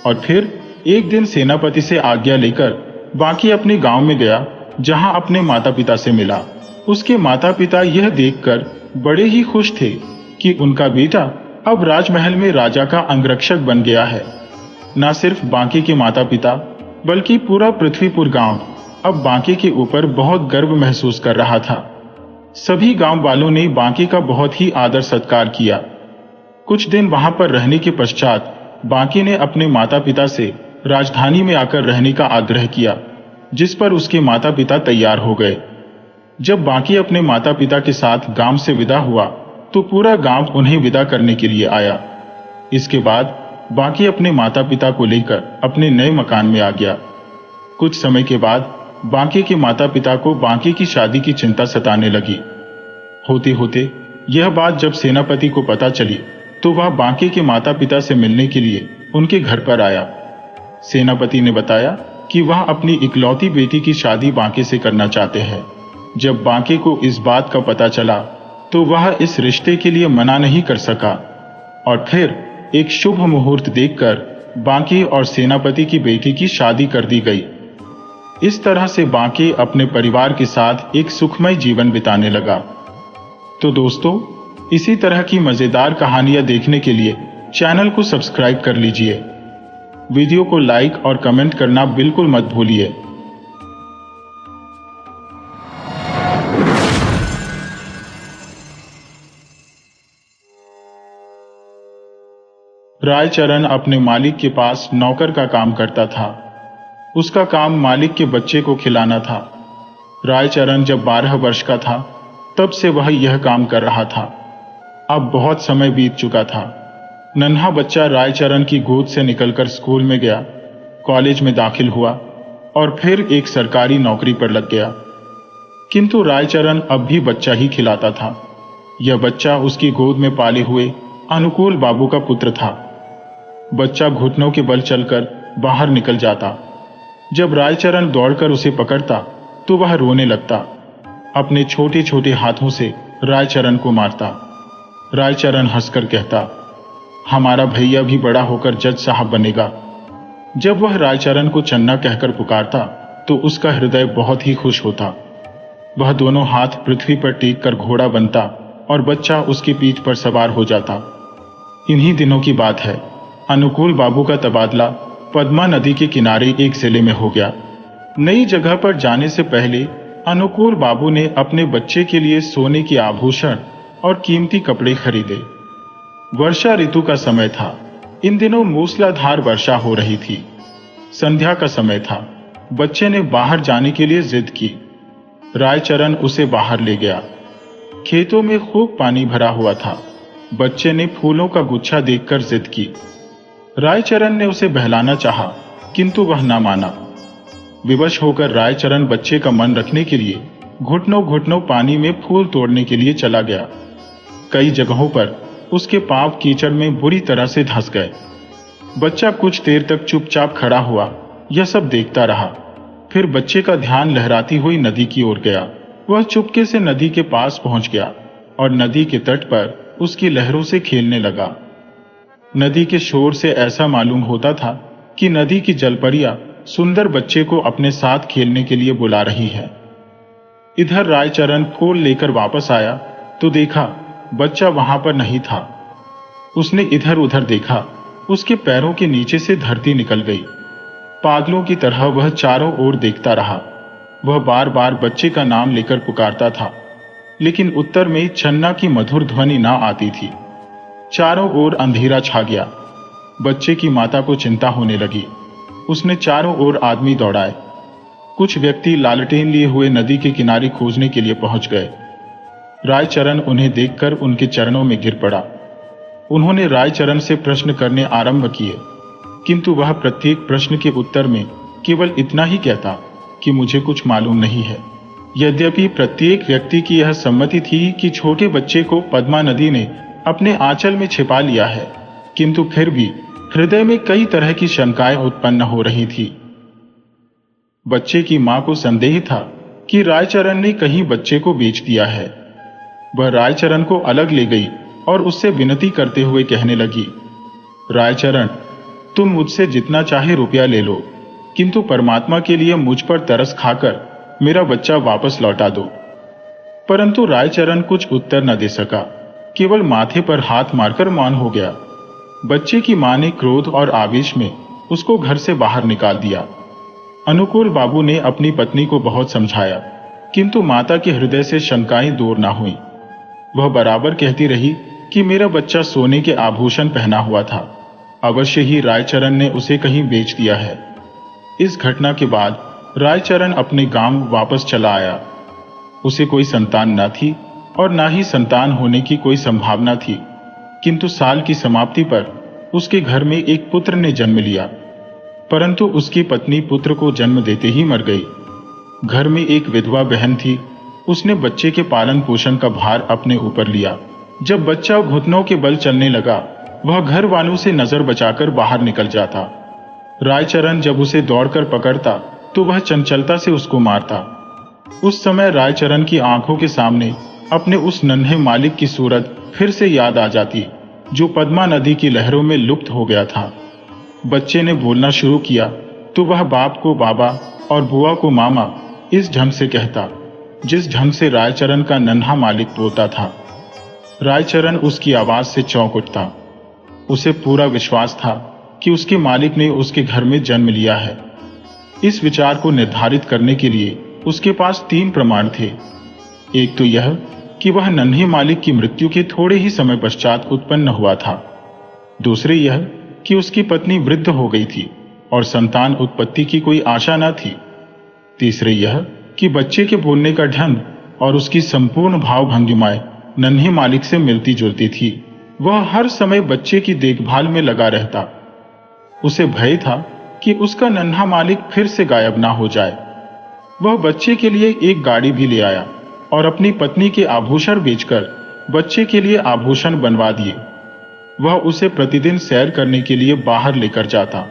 और फिर एक दिन सेनापति से आज्ञा लेकर बांके अपने गांव में गया, जहां अपने माता पिता से मिला। उसके माता पिता यह देखकर बड़े ही खुश थे कि उनका बेटा अब राजमहल में राजा का अंगरक्षक बन गया है। न सिर्फ बांके के माता पिता बल्कि पूरा पृथ्वीपुर गांव अब बांके के ऊपर बहुत गर्व महसूस कर रहा था। सभी गांव वालों ने बांके का बहुत ही आदर सत्कार किया। कुछ दिन वहां पर रहने के पश्चात बांके ने अपने माता पिता से राजधानी में आकर रहने का आग्रह किया, जिस पर उसके माता पिता तैयार हो गए। जब बांके अपने माता पिता के साथ गांव से विदा हुआ तो पूरा गांव उन्हें विदा करने के लिए आया। इसके बाद बांके अपने माता पिता को लेकर अपने नए मकान में आ गया। कुछ समय के बाद बांके के माता पिता को बांके की शादी की चिंता सताने लगी। होते होते यह बात जब सेनापति को पता चली तो वह बांके के माता पिता से मिलने के लिए उनके घर पर आया। सेनापति ने बताया कि वह अपनी इकलौती बेटी की शादी बांके से करना चाहते हैं। जब बांके को इस बात का पता चला तो वह इस रिश्ते के लिए मना नहीं कर सका और फिर एक शुभ मुहूर्त देखकर बांके और सेनापति की बेटी की शादी कर दी गई। इस तरह से बांके अपने परिवार के साथ एक सुखमय जीवन बिताने लगा। तो दोस्तों, इसी तरह की मजेदार कहानियां देखने के लिए चैनल को सब्सक्राइब कर लीजिए। वीडियो को लाइक और कमेंट करना बिल्कुल मत भूलिए। रायचरण अपने मालिक के पास नौकर का काम करता था। उसका काम मालिक के बच्चे को खिलाना था। रायचरण जब 12 वर्ष का था तब से वह यह काम कर रहा था। अब बहुत समय बीत चुका था। नन्हा बच्चा रायचरण की गोद से निकलकर स्कूल में गया, कॉलेज में दाखिल हुआ और फिर एक सरकारी नौकरी पर लग गया। किंतु रायचरण अब भी बच्चा ही खिलाता था। यह बच्चा उसकी गोद में पाले हुए अनुकूल बाबू का पुत्र था। बच्चा घुटनों के बल चलकर बाहर निकल जाता। जब रायचरण दौड़कर उसे पकड़ता तो वह रोने लगता। अपने छोटे छोटे हाथों से रायचरण को मारता। रायचरण हंसकर कहता, हमारा भैया भी बड़ा होकर जज साहब बनेगा। जब वह रायचरण को चन्ना कहकर पुकारता तो उसका हृदय बहुत ही खुश होता। वह दोनों हाथ पृथ्वी पर टेक कर घोड़ा बनता और बच्चा उसकी पीठ पर सवार हो जाता। इन्हीं दिनों की बात है। अनुकूल बाबू का तबादला पद्मा नदी के किनारे एक जिले में हो गया। नई जगह पर जाने से पहले अनुकूल बाबू ने अपने बच्चे के लिए सोने के आभूषण और कीमती कपड़े खरीदे। वर्षा ऋतु का समय था। इन दिनों मूसलाधार वर्षा हो रही थी। संध्या का समय था। बच्चे ने बाहर जाने के लिए जिद की। रायचरण उसे बाहर ले गया। खेतों में खूब पानी भरा हुआ था। बच्चे ने फूलों का गुच्छा देखकर जिद की। रायचरण ने उसे बहलाना चाहा, किंतु वह ना माना। विवश होकर रायचरण बच्चे का मन रखने के लिए घुटनों घुटनों पानी में फूल तोड़ने के लिए चला गया। कई जगहों पर उसके पांव कीचड़ में बुरी तरह से धंस गए। बच्चा कुछ देर तक चुपचाप खड़ा हुआ, यह सब देखता रहा। फिर बच्चे का ध्यान लहराती हुई नदी की ओर गया। वह चुपके से नदी के पास पहुंच गया और नदी के तट पर उसकी लहरों से खेलने लगा। नदी के शोर से ऐसा मालूम होता था कि नदी की जलपरियां सुंदर बच्चे को अपने साथ खेलने के लिए बुला रही है। इधर रायचरण फूल लेकर वापस आया तो देखा बच्चा वहां पर नहीं था। उसने इधर उधर देखा, उसके पैरों के नीचे से धरती निकल गई। पागलों की तरह वह चारों ओर देखता रहा। वह बार बार बच्चे का नाम लेकर पुकारता था, लेकिन उत्तर में छन्ना की मधुर ध्वनि ना आती थी। चारों ओर अंधेरा छा गया। बच्चे की माता को चिंता होने लगी। उसने चारों ओर आदमी दौड़ाए। कुछ व्यक्ति लालटेन लिए हुए नदी के किनारे खोजने के लिए पहुंच गए। रायचरण उन्हें देखकर उनके चरणों में गिर पड़ा। उन्होंने रायचरण से प्रश्न करने आरंभ किए, किंतु वह प्रत्येक प्रश्न के उत्तर में केवल इतना ही कहता कि मुझे कुछ मालूम नहीं है। यद्यपि प्रत्येक व्यक्ति की यह सम्मति थी कि छोटे बच्चे को पद्मा नदी ने अपने आंचल में छिपा लिया है, किंतु फिर भी हृदय में कई तरह की शंकाएं उत्पन्न हो रही थी। बच्चे की मां को संदेह था कि रायचरण ने कहीं बच्चे को बेच दिया है। वह रायचरण को अलग ले गई और उससे विनती करते हुए कहने लगी, रायचरण, तुम मुझसे जितना चाहे रुपया ले लो, किंतु परमात्मा के लिए मुझ पर तरस खाकर मेरा बच्चा वापस लौटा दो। परंतु रायचरण कुछ उत्तर न दे सका, केवल माथे पर हाथ मारकर मौन हो गया। बच्चे की मां ने क्रोध और आवेश में उसको घर से बाहर निकाल दिया। अनुकूल बाबू ने अपनी पत्नी को बहुत समझाया, किंतु माता के हृदय से शंकाएं दूर ना हुई। वह बराबर कहती रही कि मेरा बच्चा सोने के आभूषण पहना हुआ था, अवश्य ही रायचरण ने उसे कहीं बेच दिया है। इस घटना के बाद रायचरण अपने गांव वापस चला आया। उसे कोई संतान न थी और ना ही संतान होने की कोई संभावना थी, किंतु साल की समाप्ति पर उसके घर में एक पुत्र ने जन्म लिया। परंतु उसकी पत्नी पुत्र को जन्म देते ही मर गई। घर में एक विधवा बहन थी, उसने बच्चे के पालन पोषण का भार अपने ऊपर लिया। जब बच्चा घुटनों के बल चलने लगा, वह घर वालों से नजर बचाकर बाहर निकल जाता। रायचरण जब उसे दौड़कर पकड़ता तो वह चंचलता से उसको मारता। उस समय रायचरण की आंखों के सामने अपने उस नन्हे मालिक की सूरत फिर से याद आ जाती, जो पद्मा नदी की लहरों में लुप्त हो गया था। बच्चे ने बोलना शुरू किया तो वह बाप को बाबा और बुआ को मामा इस ढंग से कहता, जिस ढंग से रायचरण का नन्हा मालिक बोलता था। रायचरण उसकी आवाज से चौंक उठता। उसे पूरा विश्वास था कि उसके मालिक ने उसके घर में जन्म लिया है। इस विचार को निर्धारित करने के लिए उसके पास 3 प्रमाण थे। एक तो यह कि वह नन्हे मालिक की मृत्यु के थोड़े ही समय पश्चात उत्पन्न हुआ था। दूसरे यह कि उसकी पत्नी वृद्ध हो गई थी और संतान उत्पत्ति की कोई आशा न थी। तीसरे यह कि बच्चे के बोलने का ढंग और उसकी संपूर्ण भाव भंगिमाएं नन्हे मालिक से मिलती जुलती थी। वह हर समय बच्चे की देखभाल में लगा रहता। उसे भय था कि उसका नन्हा मालिक फिर से गायब ना हो जाए। वह बच्चे के लिए एक गाड़ी भी ले आया और अपनी पत्नी के आभूषण बेचकर बच्चे के लिए आभूषण बनवा दिए। वह उसे प्रतिदिन सैर करने के लिए बाहर लेकर जाता।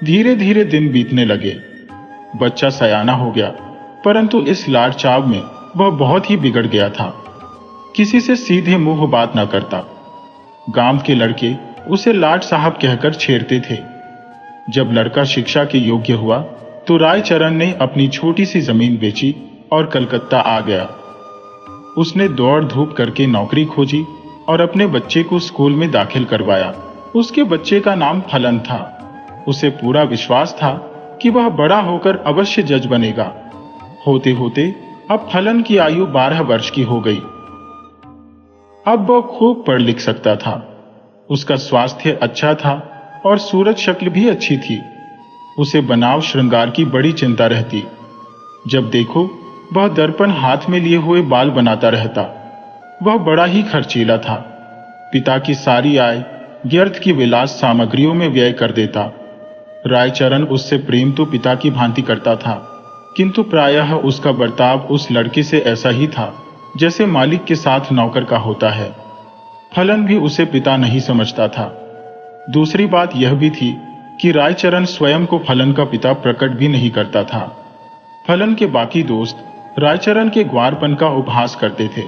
धीरे धीरे दिन बीतने लगे। बच्चा सयाना हो गया, परंतु इस लाड चाव में वह बहुत ही बिगड़ गया था। किसी से सीधे मुंह बात न करता। गांव के लड़के उसे लाड साहब कहकर छेड़ते थे। जब लड़का शिक्षा के योग्य हुआ तो रायचरण ने अपनी छोटी सी जमीन बेची और कलकत्ता आ गया। उसने दौड़ धूप करके नौकरी खोजी और अपने बच्चे को स्कूल में दाखिल करवाया। उसके बच्चे का नाम फलन था। उसे पूरा विश्वास था कि वह बड़ा होकर अवश्य जज बनेगा। होते होते अब फलन की आयु 12 वर्ष की हो गई। अब वह खूब पढ़ लिख सकता था। उसका स्वास्थ्य अच्छा था और सूरत शक्ल भी अच्छी थी। उसे बनाव श्रृंगार की बड़ी चिंता रहती। जब देखो वह दर्पण हाथ में लिए हुए बाल बनाता रहता। वह बड़ा ही खर्चीला था। पिता की सारी आय व्यर्थ की विलास सामग्रियों में व्यय कर देता। रायचरण उससे प्रेम तो पिता की भांति करता था, किंतु प्रायः उसका बर्ताव उस लड़के से ऐसा ही था जैसे मालिक के साथ नौकर का होता है। फलन भी उसे पिता नहीं समझता था। दूसरी बात यह भी थी कि रायचरण स्वयं को फलन का पिता प्रकट भी नहीं करता था। फलन के बाकी दोस्त रायचरण के ग्वारपन का उपहास करते थे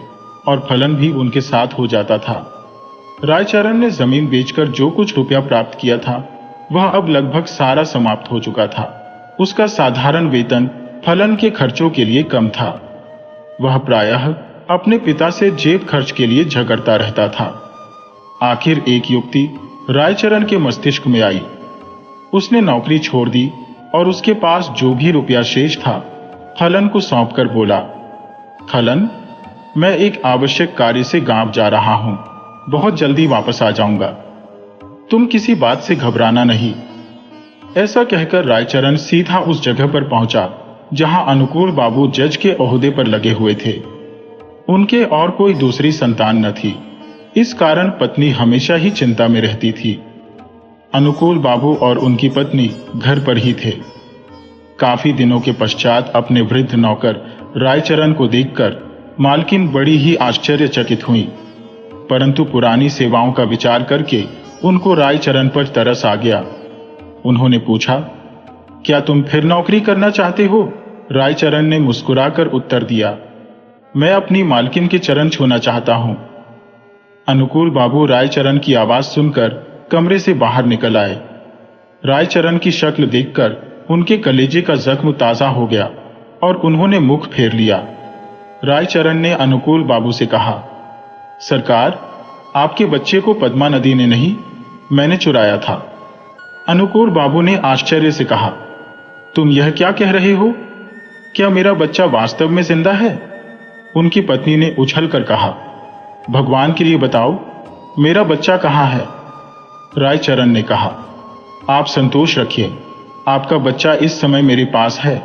और फलन भी उनके साथ हो जाता था। रायचरण ने जमीन बेचकर जो कुछ रुपया प्राप्त किया था वह अब लगभग सारा समाप्त हो चुका था। उसका साधारण वेतन फलन के खर्चों के लिए कम था। वह प्रायः अपने पिता से जेब खर्च के लिए झगड़ता रहता था। आखिर एक युक्ति रायचरण के मस्तिष्क में आई। उसने नौकरी छोड़ दी और उसके पास जो भी रुपया शेष था फलन को सौंपकर बोला, फलन, मैं एक आवश्यक कार्य से गांव जा रहा हूं, बहुत जल्दी वापस आ जाऊंगा। तुम किसी बात से घबराना नहीं। ऐसा कहकर रायचरण सीधा उस जगह पर पहुंचा जहां अनुकूल बाबू जज के ओहदे पर लगे हुए थे। उनके और कोई दूसरी संतान न थी। इस कारण पत्नी हमेशा ही चिंता में रहती थी। अनुकूल बाबू और उनकी पत्नी घर पर ही थे। काफी दिनों के पश्चात अपने वृद्ध नौकर रायचरण को देखकर मालकिन बड़ी ही आश्चर्यचकित हुई, परंतु पुरानी सेवाओं का विचार करके उनको रायचरण पर तरस आ गया। उन्होंने पूछा, क्या तुम फिर नौकरी करना चाहते हो? रायचरण ने मुस्कुराकर उत्तर दिया, मैं अपनी मालकिन के चरण छूना चाहता हूं। अनुकूल बाबू रायचरण की आवाज सुनकर कमरे से बाहर निकल आए। रायचरण की शक्ल देखकर उनके कलेजे का जख्म ताजा हो गया और उन्होंने मुख फेर लिया। रायचरण ने अनुकूल बाबू से कहा, सरकार, आपके बच्चे को पद्मा नदी ने नहीं, मैंने चुराया था। अनुकूल बाबू ने आश्चर्य से कहा, तुम यह क्या कह रहे हो? क्या मेरा बच्चा वास्तव में जिंदा है? उनकी पत्नी ने उछलकर कहा, भगवान के लिए बताओ, मेरा बच्चा कहां है? रायचरण ने कहा, आप संतोष रखिए, आपका बच्चा इस समय मेरे पास है।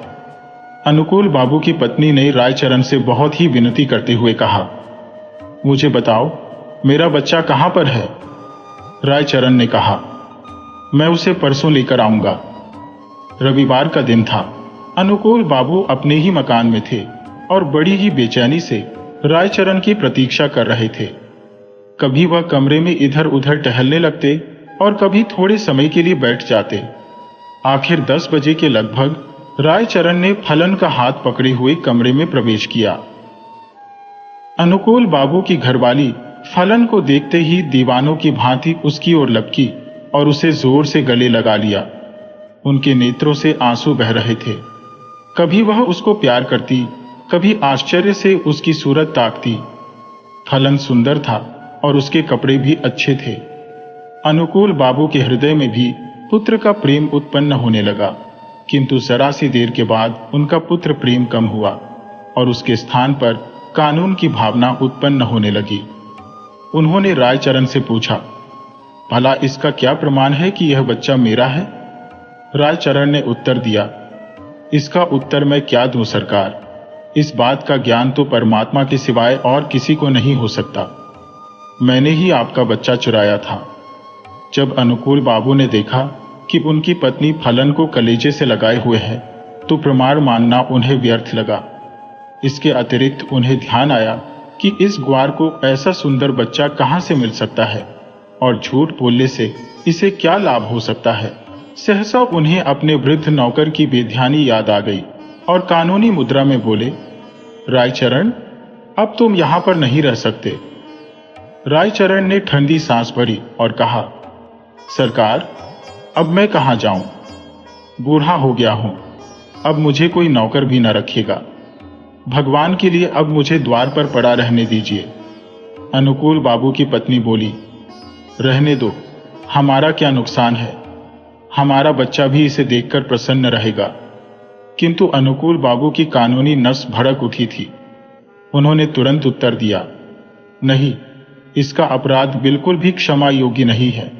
अनुकूल बाबू की पत्नी ने रायचरण से बहुत ही विनती करते हुए कहा, मुझे बताओ, मेरा बच्चा कहां पर है? रायचरण ने कहा, मैं उसे परसों लेकर आऊंगा। रविवार का दिन था। अनुकूल बाबू अपने ही मकान में थे और बड़ी ही बेचैनी से रायचरण की प्रतीक्षा कर रहे थे। कभी वह कमरे में इधर उधर टहलने लगते और कभी थोड़े समय के लिए बैठ जाते। आखिर 10 बजे के लगभग रायचरण ने फलन का हाथ पकड़े हुए कमरे में प्रवेश किया। अनुकूल बाबू की घरवाली फलन को देखते ही दीवानों की भांति उसकी ओर लपकी और उसे जोर से गले लगा लिया। उनके नेत्रों से आंसू बह रहे थे। कभी वह उसको प्यार करती, कभी आश्चर्य से उसकी सूरत ताकती। फलन सुंदर था और उसके कपड़े भी अच्छे थे। अनुकूल बाबू के हृदय में भी पुत्र का प्रेम उत्पन्न होने लगा, किंतु जरा सी देर के बाद उनका पुत्र प्रेम कम हुआ और उसके स्थान पर कानून की भावना उत्पन्न होने लगी। उन्होंने रायचरण से पूछा, भला इसका क्या प्रमाण है कि यह बच्चा मेरा है? रायचरण ने उत्तर दिया, इसका उत्तर मैं क्या दूं सरकार? इस बात का ज्ञान तो परमात्मा के सिवाय और किसी को नहीं हो सकता। मैंने ही आपका बच्चा चुराया था। जब अनुकूल बाबू ने देखा कि उनकी पत्नी फलन को कलेजे से लगाए हुए है, तो प्रमाण मानना उन्हें व्यर्थ लगा। इसके अतिरिक्त उन्हें ध्यान आया कि इस ग्वार को ऐसा सुंदर बच्चा कहां से मिल सकता है और झूठ बोलने से इसे क्या लाभ हो सकता है। सहसा उन्हें अपने वृद्ध नौकर की बेध्यानी याद आ गई और कानूनी मुद्रा में बोले, रायचरण, अब तुम यहां पर नहीं रह सकते। रायचरण ने ठंडी सांस भरी और कहा, सरकार, अब मैं कहां जाऊं? बूढ़ा हो गया हूं, अब मुझे कोई नौकर भी न रखेगा। भगवान के लिए अब मुझे द्वार पर पड़ा रहने दीजिए। अनुकूल बाबू की पत्नी बोली, रहने दो, हमारा क्या नुकसान है, हमारा बच्चा भी इसे देखकर प्रसन्न रहेगा। किंतु अनुकूल बाबू की कानूनी नस भड़क उठी थी। उन्होंने तुरंत उत्तर दिया, नहीं, इसका अपराध बिल्कुल भी क्षमा योग्य नहीं है।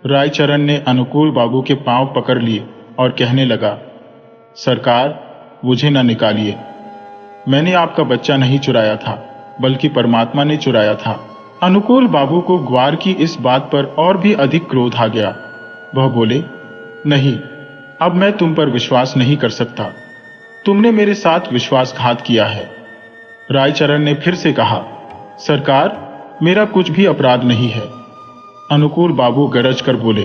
रायचरण ने अनुकूल बाबू के पांव पकड़ लिए और कहने लगा, सरकार, मुझे न निकालिए, मैंने आपका बच्चा नहीं चुराया था, बल्कि परमात्मा ने चुराया था। अनुकूल बाबू को ग्वार की इस बात पर और भी अधिक क्रोध आ गया। वह बोले, नहीं, अब मैं तुम पर विश्वास नहीं कर सकता, तुमने मेरे साथ विश्वासघात किया है। रायचरण ने फिर से कहा, सरकार, मेरा कुछ भी अपराध नहीं है। अनुकूल बाबू गरज कर बोले,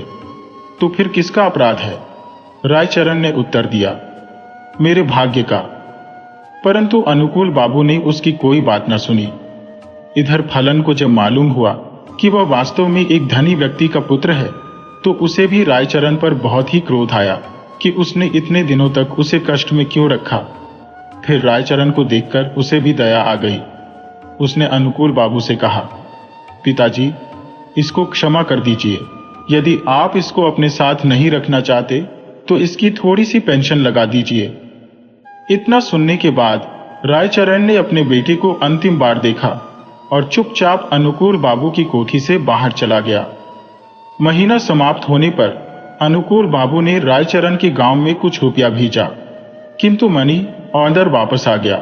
तो फिर किसका अपराध है? रायचरण ने उत्तर दिया, मेरे भाग्य का। परंतु अनुकूल बाबू ने उसकी कोई बात न सुनी। इधर फलन को जब मालूम हुआ कि वह वास्तव में एक धनी व्यक्ति का पुत्र है, तो उसे भी रायचरण पर बहुत ही क्रोध आया कि उसने इतने दिनों तक उसे कष्ट में क्यों रखा। फिर रायचरण को देखकर उसे भी दया आ गई। उसने अनुकूल बाबू से कहा, पिताजी, इसको क्षमा कर दीजिए। यदि आप इसको अपने साथ नहीं रखना चाहते तो इसकी थोड़ी सी पेंशन लगा दीजिए। इतना सुनने के बाद रायचरण ने अपने बेटे को अंतिम बार देखा और चुपचाप अनुकूल बाबू की कोठी से बाहर चला गया। महीना समाप्त होने पर अनुकूल बाबू ने रायचरण के गांव में कुछ रुपया भेजा, किंतु मनी ऑर्डर वापस आ गया,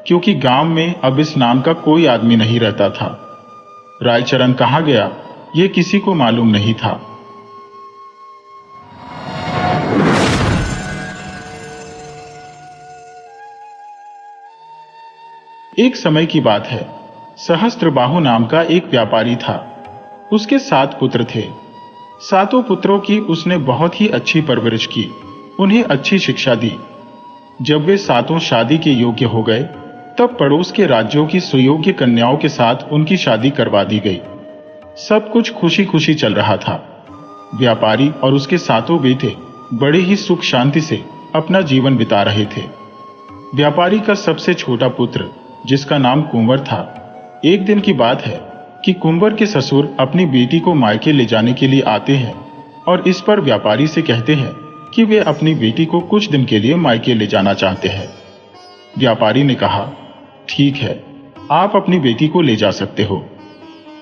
क्योंकि गांव में अब इस नाम का कोई आदमी नहीं रहता था। रायचरण कहाँ गया, ये किसी को मालूम नहीं था। एक समय की बात है, सहस्त्रबाहु नाम का एक व्यापारी था। उसके 7 पुत्र थे। 7 पुत्रों की उसने बहुत ही अच्छी परवरिश की, उन्हें अच्छी शिक्षा दी। जब वे 7 शादी के योग्य हो गए, तब पड़ोस के राज्यों की सुयोग्य कन्याओं के साथ उनकी शादी करवा दी गई। सब कुछ खुशी खुशी चल रहा था। व्यापारी और उसके 7 बेटे बड़े ही सुख शांति से अपना जीवन बिता रहे थे। व्यापारी का सबसे छोटा पुत्र, जिसका नाम कुंवर था, एक दिन की बात है कि कुंवर के ससुर अपनी बेटी को मायके ले जाने के लिए आते हैं और इस पर व्यापारी से कहते हैं कि वे अपनी बेटी को कुछ दिन के लिए मायके ले जाना चाहते हैं। व्यापारी ने कहा, ठीक है, आप अपनी बेटी को ले जा सकते हो।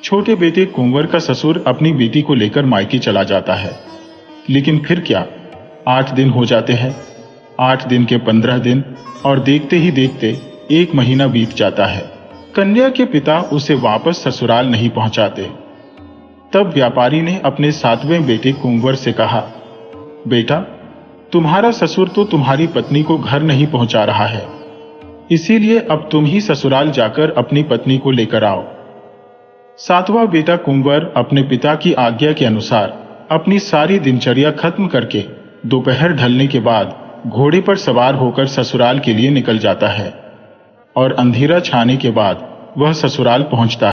छोटे बेटे कुंवर का ससुर अपनी बेटी को लेकर मायके चला जाता है। लेकिन फिर क्या, 8 दिन हो जाते हैं, 8 दिन के 15 दिन, और देखते ही देखते 1 महीना बीत जाता है। कन्या के पिता उसे वापस ससुराल नहीं पहुंचाते। तब व्यापारी ने अपने 7वें बेटे कुंवर से कहा, बेटा, तुम्हारा ससुर तो तुम्हारी पत्नी को घर नहीं पहुंचा रहा है, इसीलिए अब तुम ही ससुराल जाकर अपनी पत्नी को लेकर आओ। 7वां बेटा कुंवर अपने पिता की आज्ञा के अनुसार अपनी सारी दिनचर्या खत्म करके दोपहर ढलने के बाद घोड़े पर सवार होकर ससुराल के लिए निकल जाता है और अंधेरा छाने के बाद वह ससुराल पहुंचता है।